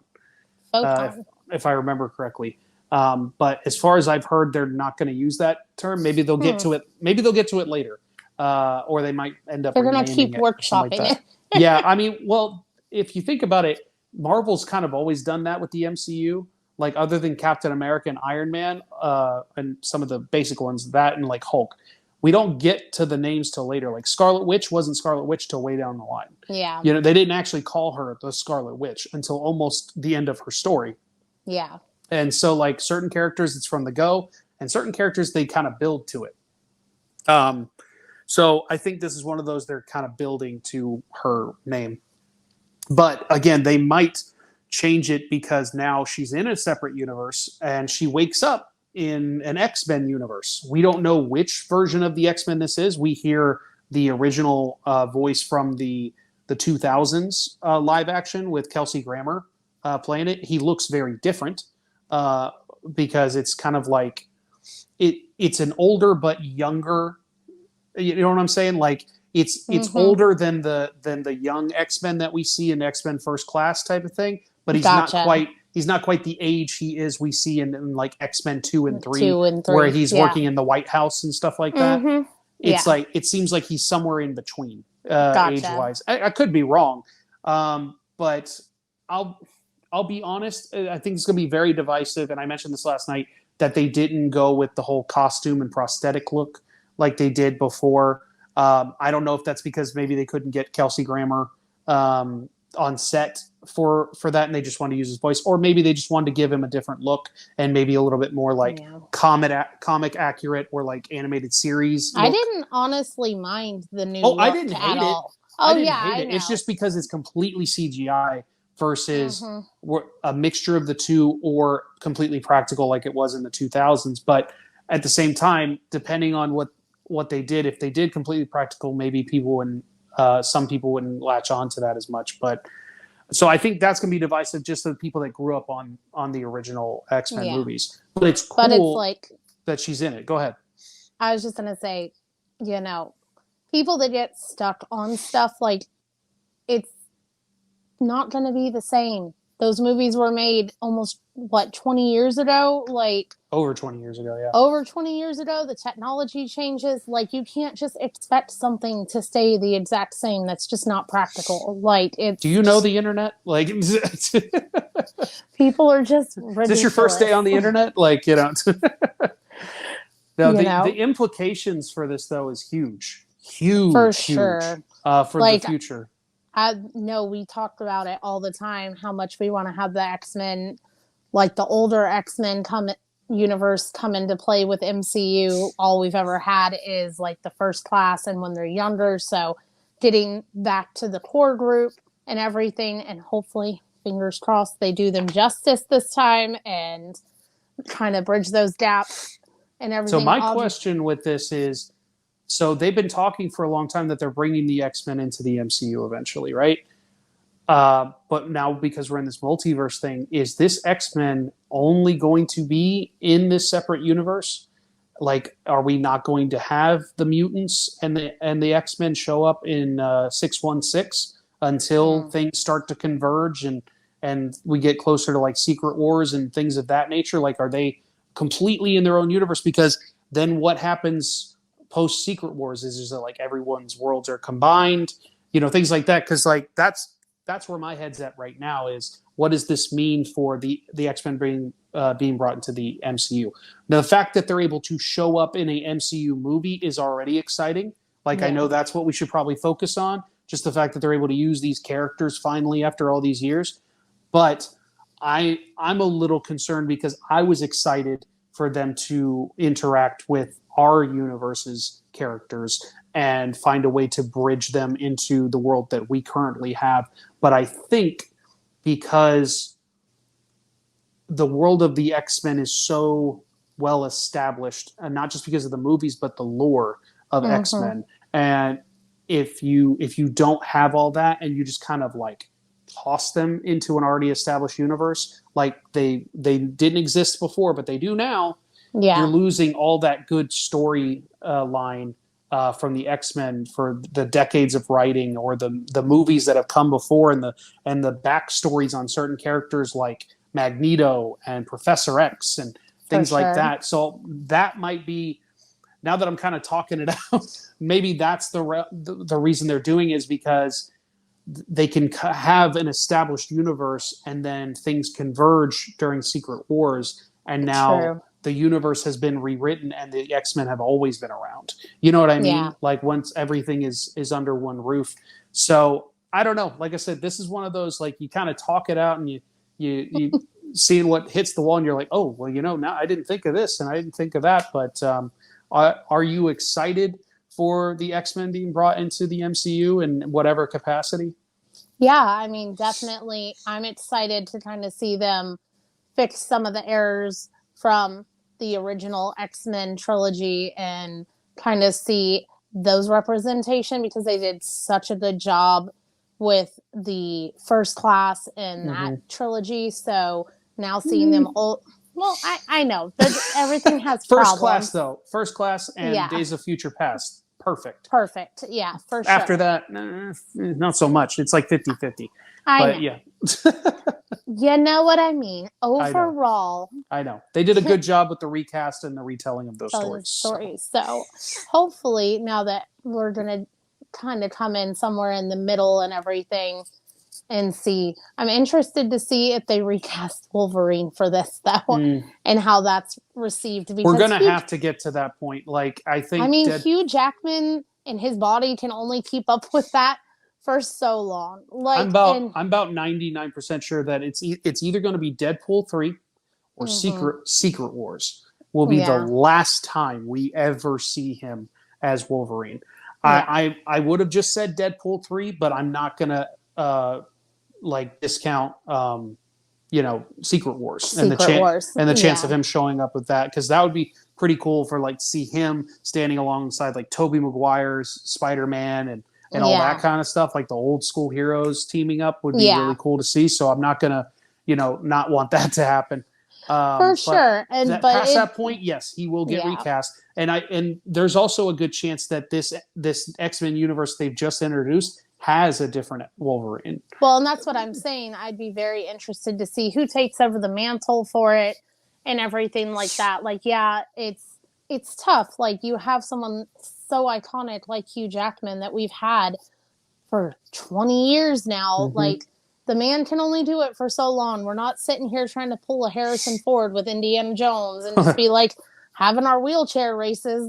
Speaker 1: If I remember correctly. But as far as I've heard, they're not going to use that term. Maybe they'll get to it. Maybe they'll get to it later, or they might end up.
Speaker 3: They're going to keep workshopping it.
Speaker 1: Yeah, I mean, well, if you think about it, Marvel's kind of always done that with the MCU. Like other than Captain America and Iron Man, and some of the basic ones, that and like Hulk, we don't get to the names till later. Like Scarlet Witch wasn't Scarlet Witch till way down the line.
Speaker 3: Yeah.
Speaker 1: You know, they didn't actually call her the Scarlet Witch until almost the end of her story.
Speaker 3: Yeah.
Speaker 1: And so like certain characters, it's from the go, and certain characters, they kind of build to it. So I think this is one of those they're kind of building to her name. But again, they might change it because now she's in a separate universe and she wakes up in an X-Men universe. We don't know which version of the X-Men this is. We hear the original voice from the 2000s live action with Kelsey Grammer playing it. He looks very different because it's kind of like it's an older but younger. You know what I'm saying? Like it's older than the young X-Men that we see in X-Men First Class type of thing. But he's not quite the age he is we see in like X-Men 2 and 3, where he's working in the White House and stuff like that. Mm-hmm. It's like it seems like he's somewhere in between age-wise. I could be wrong, but I'll be honest. I think it's going to be very divisive, and I mentioned this last night that they didn't go with the whole costume and prosthetic look like they did before. I don't know if that's because maybe they couldn't get Kelsey Grammer on set for that, and they just wanted to use his voice, or maybe they just wanted to give him a different look and maybe a little bit more like comic accurate or like animated series look.
Speaker 3: I didn't honestly mind the new look
Speaker 1: I didn't hate it.
Speaker 3: Oh,
Speaker 1: I know. It's just because it's completely CGI versus a mixture of the two or completely practical like it was in the 2000s. But at the same time, depending on what they did, if they did completely practical, maybe some people wouldn't latch on to that as much. But so I think that's going to be divisive just to the people that grew up on the original X-Men movies. But it's cool like, that she's in it. Go ahead.
Speaker 3: I was just going to say, people that get stuck on stuff, like, it's not going to be the same. Those movies were made almost, 20 years ago? Like,
Speaker 1: over 20 years ago, yeah.
Speaker 3: Over 20 years ago, the technology changes. Like, you can't just expect something to stay the exact same. That's just not practical. Like, it's...
Speaker 1: Do you know the internet? Like,
Speaker 3: people are just ridiculous.
Speaker 1: Is this your first day on the internet? Like, No, the implications for this, though, is huge. Huge. For sure. For the future.
Speaker 3: I know we talk about it all the time, how much we want to have the X-Men, like the older X-Men universe come into play with MCU. All we've ever had is like the First Class and when they're younger. So getting back to the core group and everything, and hopefully, fingers crossed, they do them justice this time and kind of bridge those gaps and everything.
Speaker 1: So my question with this is, so they've been talking for a long time that they're bringing the X-Men into the MCU eventually, right? But now because we're in this multiverse thing, is this X-Men only going to be in this separate universe? Like, are we not going to have the mutants and the X-Men show up in 616 until things start to converge and we get closer to like Secret Wars and things of that nature? Like, are they completely in their own universe? Because then what happens post Secret Wars is that like everyone's worlds are combined, things like that. Because like that's where my head's at right now is, what does this mean for the X-Men being brought into the MCU? Now, the fact that they're able to show up in a MCU movie is already exciting. Like, I know that's what we should probably focus on, just the fact that they're able to use these characters finally after all these years. But I'm a little concerned because I was excited for them to interact with our universe's characters and find a way to bridge them into the world that we currently have. But I think because the world of the X-Men is so well established, and not just because of the movies, but the lore of X-Men. And if you don't have all that and you just kind of like toss them into an already established universe, like they didn't exist before, but they do now, you're losing all that good story line from the X-Men for the decades of writing, or the movies that have come before, and the backstories on certain characters like Magneto and Professor X and things like that. So that might be, now that I'm kind of talking it out, maybe that's the reason they're doing, is because they can have an established universe and then things converge during Secret Wars, and now the universe has been rewritten and the X-Men have always been around. You know what I mean? Yeah. Like, once everything is under one roof. So I don't know. Like I said, this is one of those, like, you kind of talk it out and you seeing what hits the wall and you're like, oh, well, now I didn't think of this and I didn't think of that. But are you excited for the X-Men being brought into the MCU in whatever capacity?
Speaker 3: Yeah, I mean, definitely. I'm excited to kind of see them fix some of the errors from the original X-Men trilogy and kind of see those representation, because they did such a good job with the First Class in that trilogy. So now seeing them all, well, I know everything has
Speaker 1: First Class, though. First Class and Days of Future Past. Perfect.
Speaker 3: Yeah, for sure.
Speaker 1: After that, not so much. It's like 50-50.
Speaker 3: I know.
Speaker 1: Yeah.
Speaker 3: You know what I mean. Overall.
Speaker 1: I know. They did a good job with the recast and the retelling of those stories.
Speaker 3: So hopefully, now that we're going to kind of come in somewhere in the middle and everything and see. I'm interested to see if they recast Wolverine for this, though, and how that's received.
Speaker 1: We're going to have to get to that point. Like, I think...
Speaker 3: Hugh Jackman and his body can only keep up with that for so long. Like
Speaker 1: I'm about 99% sure that it's either going to be Deadpool 3 or Secret Wars will be the last time we ever see him as Wolverine. Yeah. I would have just said Deadpool 3, but I'm not going to discount Secret Wars and the chance of him showing up with that, because that would be pretty cool for to see him standing alongside Tobey Maguire's Spider-Man and all that kind of stuff, like the old school heroes teaming up would be really cool to see. So I'm not gonna not want that to happen.
Speaker 3: For sure.
Speaker 1: But past that point, yes, he will get recast. And there's also a good chance that this X-Men universe they've just introduced has a different Wolverine.
Speaker 3: Well, and that's what I'm saying. I'd be very interested to see who takes over the mantle for it and everything like that. It's tough. You have someone so iconic like Hugh Jackman that we've had for 20 years now. The man can only do it for so long. We're not sitting here trying to pull a Harrison Ford with Indiana Jones and just be having our wheelchair races,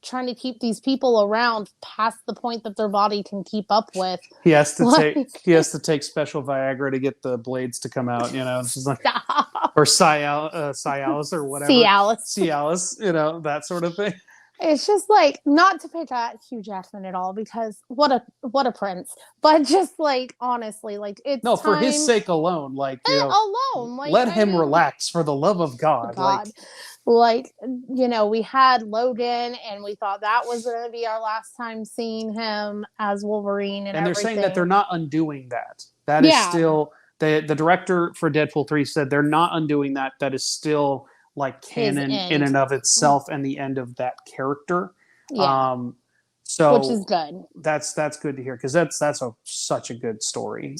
Speaker 3: trying to keep these people around past the point that their body can keep up with.
Speaker 1: He has to take special Viagra to get the blades to come out, It's just or Cialis or whatever. Cialis, that sort of thing.
Speaker 3: It's just not to pick at Hugh Jackman at all, because what a prince, but just honestly, it's
Speaker 1: no, for his sake alone, let him relax, for the love of God.
Speaker 3: We had Logan and we thought that was going to be our last time seeing him as Wolverine and
Speaker 1: they're saying that they're not undoing that. That is still the director for Deadpool 3 said they're not undoing that. That is still canon in and of itself and the end of that character. So
Speaker 3: which is good.
Speaker 1: That's good to hear, because that's such a good story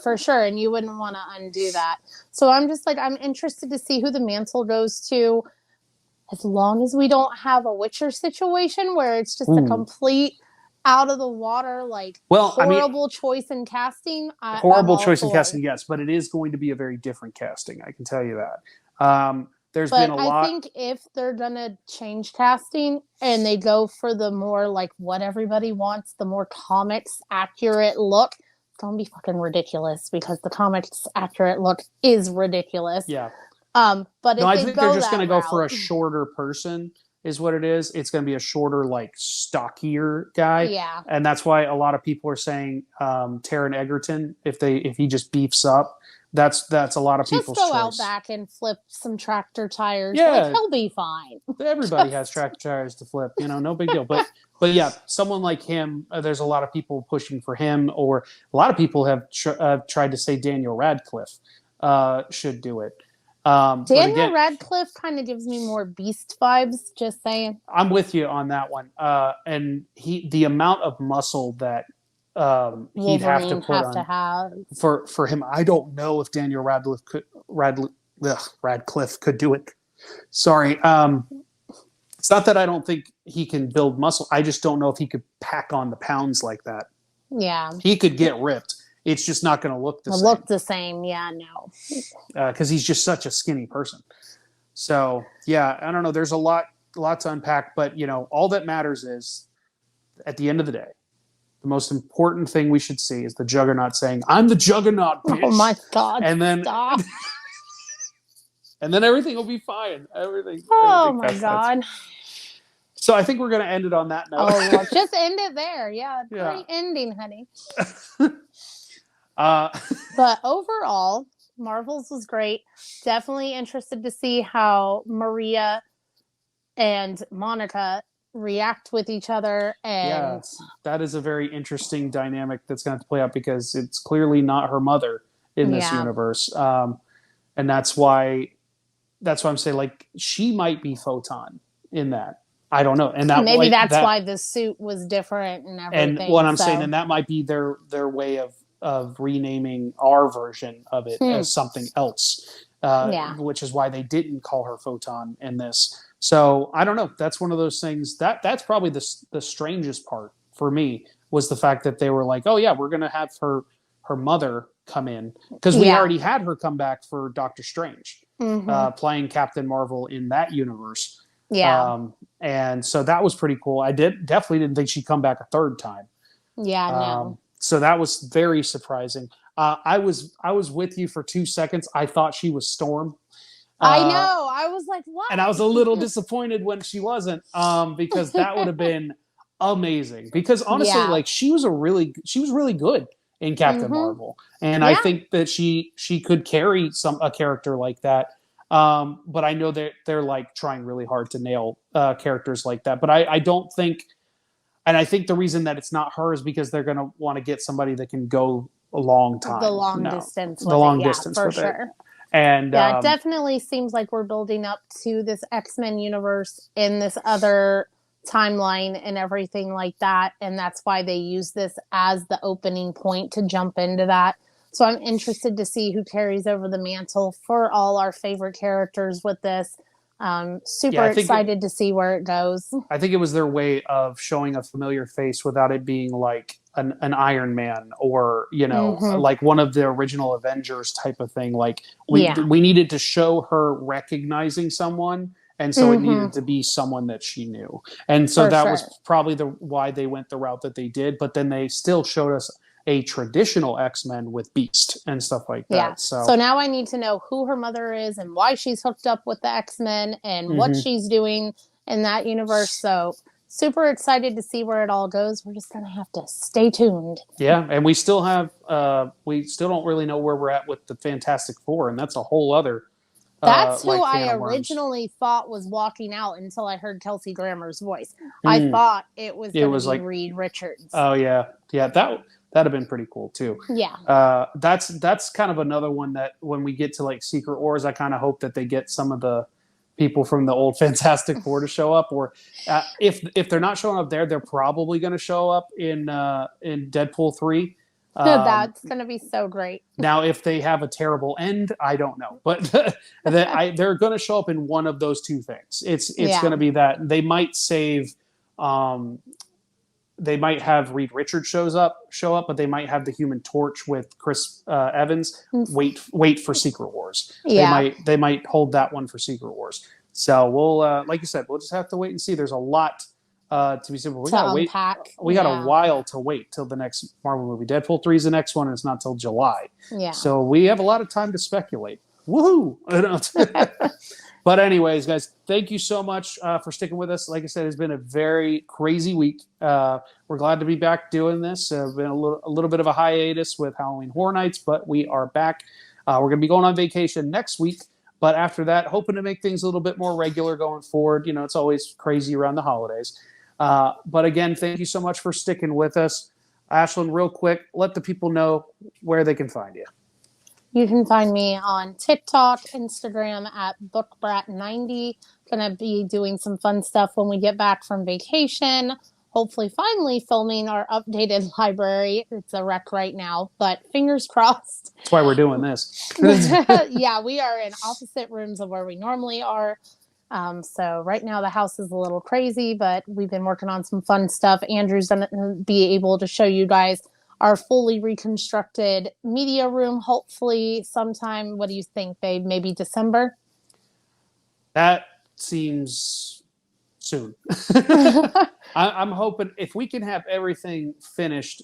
Speaker 3: for sure, and you wouldn't want to undo that. So I'm just I'm interested to see who the mantle goes to, as long as we don't have a Witcher situation where it's just a complete out of the water horrible choice in casting.
Speaker 1: Horrible choice in casting, yes, but it is going to be a very different casting, I can tell you that. There's been a lot. I think
Speaker 3: if they're gonna change casting and they go for the more what everybody wants, the more comics accurate look, it's gonna be fucking ridiculous, because the comics accurate look is ridiculous.
Speaker 1: Yeah.
Speaker 3: But
Speaker 1: I think they're just gonna go for a shorter person, is what it is. It's gonna be a shorter, stockier guy.
Speaker 3: Yeah.
Speaker 1: And that's why a lot of people are saying Taron Egerton, if he just beefs up. That's a lot of people's choice.
Speaker 3: Just go out back and flip some tractor tires.
Speaker 1: Yeah.
Speaker 3: He'll be fine.
Speaker 1: Everybody has tractor tires to flip, no big deal. But yeah, someone like him, there's a lot of people pushing for him, or a lot of people have tried to say Daniel Radcliffe should do it.
Speaker 3: Daniel Radcliffe kind of gives me more Beast vibes, just saying.
Speaker 1: I'm with you on that one. And the amount of muscle that he'd have to put on for him. I don't know if Daniel Radcliffe could do it. Sorry. It's not that I don't think he can build muscle. I just don't know if he could pack on the pounds like that.
Speaker 3: Yeah.
Speaker 1: He could get ripped. It's just not going to look the same.
Speaker 3: Yeah, no.
Speaker 1: Because he's just such a skinny person. So, yeah, I don't know. There's a lot to unpack. But, all that matters is, at the end of the day, the most important thing we should see is the Juggernaut saying, "I'm the Juggernaut, bitch."
Speaker 3: Oh my God!
Speaker 1: And then
Speaker 3: stop.
Speaker 1: And then everything will be fine. Everything.
Speaker 3: Oh my God!
Speaker 1: So I think we're going to end it on that note.
Speaker 3: Oh, well, just end it there. Yeah, great ending, honey. But overall, Marvel's was great. Definitely interested to see how Maria and Monica react with each other, and
Speaker 1: that is a very interesting dynamic that's going to play out, because it's clearly not her mother in this universe, and that's why I'm saying she might be Photon in that. I don't know, and that
Speaker 3: maybe that's why the suit was different and everything.
Speaker 1: And what I'm saying, and that might be their way of renaming our version of it as something else, which is why they didn't call her Photon in this. So I don't know. That's one of those things that's probably the strangest part for me, was the fact that they were like, oh yeah, we're going to have her mother come in, because we already had her come back for Doctor Strange, playing Captain Marvel in that universe.
Speaker 3: Yeah.
Speaker 1: And so that was pretty cool. I definitely didn't think she'd come back a third time.
Speaker 3: Yeah, no.
Speaker 1: So that was very surprising. I was with you for 2 seconds. I thought she was Storm.
Speaker 3: I know. I was like, what?
Speaker 1: And I was a little disappointed when she wasn't, because that would have been amazing. Because honestly, like she was really good in Captain Marvel, and I think that she could carry a character like that. But I know that they're like trying really hard to nail characters like that. But I don't think, and I think the reason that it's not her is because they're going to want to get somebody that can go a long time.
Speaker 3: The long distance.
Speaker 1: The long distance for sure. It. And
Speaker 3: it definitely seems like we're building up to this X-Men universe in this other timeline and everything like that. And that's why they use this as the opening point to jump into that. So I'm interested to see who carries over the mantle for all our favorite characters with this. Super excited to see where it goes.
Speaker 1: I think it was their way of showing a familiar face without it being like an Iron Man or, like one of the original Avengers type of thing. Like we needed to show her recognizing someone. And so it needed to be someone that she knew. And so that was probably why they went the route that they did. But then they still showed us a traditional X-Men with Beast and stuff like that.
Speaker 3: Yeah. So now I need to know who her mother is and why she's hooked up with the X-Men and what she's doing in that universe. So super excited to see where it all goes. We're just going to have to stay tuned.
Speaker 1: Yeah. And we still don't really know where we're at with the Fantastic Four. And that's a whole other
Speaker 3: That's who I originally thought was walking out until I heard Kelsey Grammer's voice. I thought it was going to be like Reed Richards.
Speaker 1: Oh, yeah. Yeah, that'd have been pretty cool, too.
Speaker 3: Yeah.
Speaker 1: That's kind of another one that when we get to, like, Secret Wars, I kind of hope that they get some of the people from the old Fantastic Four to show up. Or if they're not showing up there, they're probably going to show up in Deadpool 3.
Speaker 3: That's going to be so great.
Speaker 1: Now, if they have a terrible end, I don't know. But they're going to show up in one of those two things. It's going to be that. They might save... they might have Reed Richards show up, but they might have the Human Torch with Chris Evans wait for Secret Wars.
Speaker 3: Yeah.
Speaker 1: They might hold that one for Secret Wars. So we'll like you said, we'll just have to wait and see. There's a lot to be simple. We gotta wait. We got a while to wait till the next Marvel movie. Deadpool 3 is the next one, and it's not till July.
Speaker 3: Yeah.
Speaker 1: So we have a lot of time to speculate. Woohoo! But anyways, guys, thank you so much for sticking with us. Like I said, it's been a very crazy week. We're glad to be back doing this. Been a little bit of a hiatus with Halloween Horror Nights, but we are back. We're going to be going on vacation next week. But after that, hoping to make things a little bit more regular going forward. It's always crazy around the holidays. But again, thank you so much for sticking with us. Ashlyn, real quick, let the people know where they can find you.
Speaker 3: You can find me on TikTok, Instagram at BookBrat90. Gonna be doing some fun stuff when we get back from vacation. Hopefully finally filming our updated library. It's a wreck right now, but fingers crossed.
Speaker 1: That's why we're doing this.
Speaker 3: Yeah, we are in opposite rooms of where we normally are. So right now the house is a little crazy, but we've been working on some fun stuff. Andrew's gonna be able to show you guys our fully reconstructed media room, hopefully sometime. What do you think, babe? Maybe December?
Speaker 1: That seems soon. I'm hoping if we can have everything finished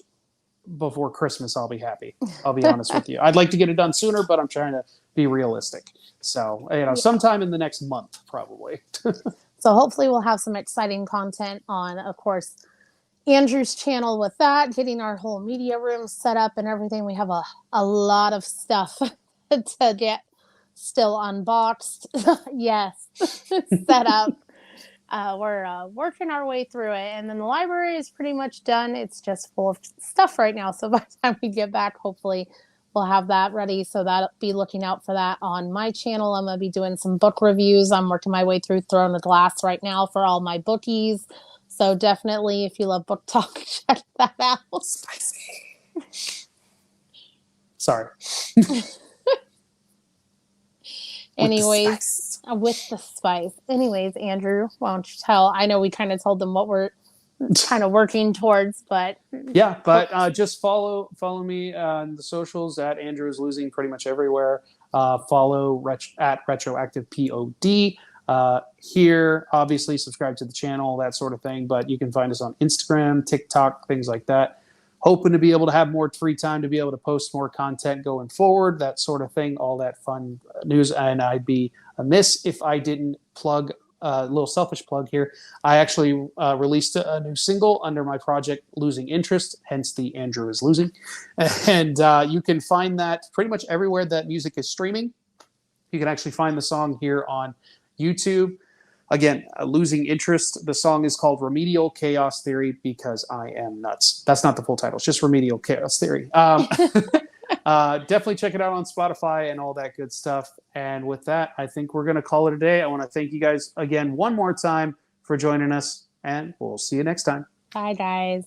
Speaker 1: before Christmas, I'll be happy. I'll be honest with you. I'd like to get it done sooner, but I'm trying to be realistic. So, sometime in the next month, probably.
Speaker 3: So hopefully we'll have some exciting content on, of course, Andrew's channel with that, getting our whole media room set up and everything. We have a lot of stuff to get still unboxed. Yes, set up. We're working our way through it. And then the library is pretty much done. It's just full of stuff right now. So by the time we get back, hopefully we'll have that ready. So that'll be looking out for that on my channel. I'm going to be doing some book reviews. I'm working my way through Throne of Glass right now for all my bookies. So definitely, if you love book talk, check that out.
Speaker 1: Spicy. Sorry.
Speaker 3: Anyways, with the spice. Anyways, Andrew, why don't you tell? I know we kind of told them what we're kind of working towards, but
Speaker 1: yeah. But just follow me on the socials at Andrew is Losing pretty much everywhere. Follow at Retroactive POD. here. Obviously, subscribe to the channel, that sort of thing. But you can find us on Instagram, TikTok, things like that. Hoping to be able to have more free time to be able to post more content going forward, that sort of thing, all that fun news. And I'd be amiss if I didn't plug a little selfish plug here. I actually released a new single under my project Losing Interest, hence the Andrew is Losing. And you can find that pretty much everywhere that music is streaming. You can actually find the song here on YouTube. Again, Losing Interest. The song is called Remedial Chaos Theory because I am nuts. That's not the full title. It's just Remedial Chaos Theory. Definitely check it out on Spotify and all that good stuff. And with that, I think we're going to call it a day. I want to thank you guys again one more time for joining us, and we'll see you next time.
Speaker 3: Bye, guys.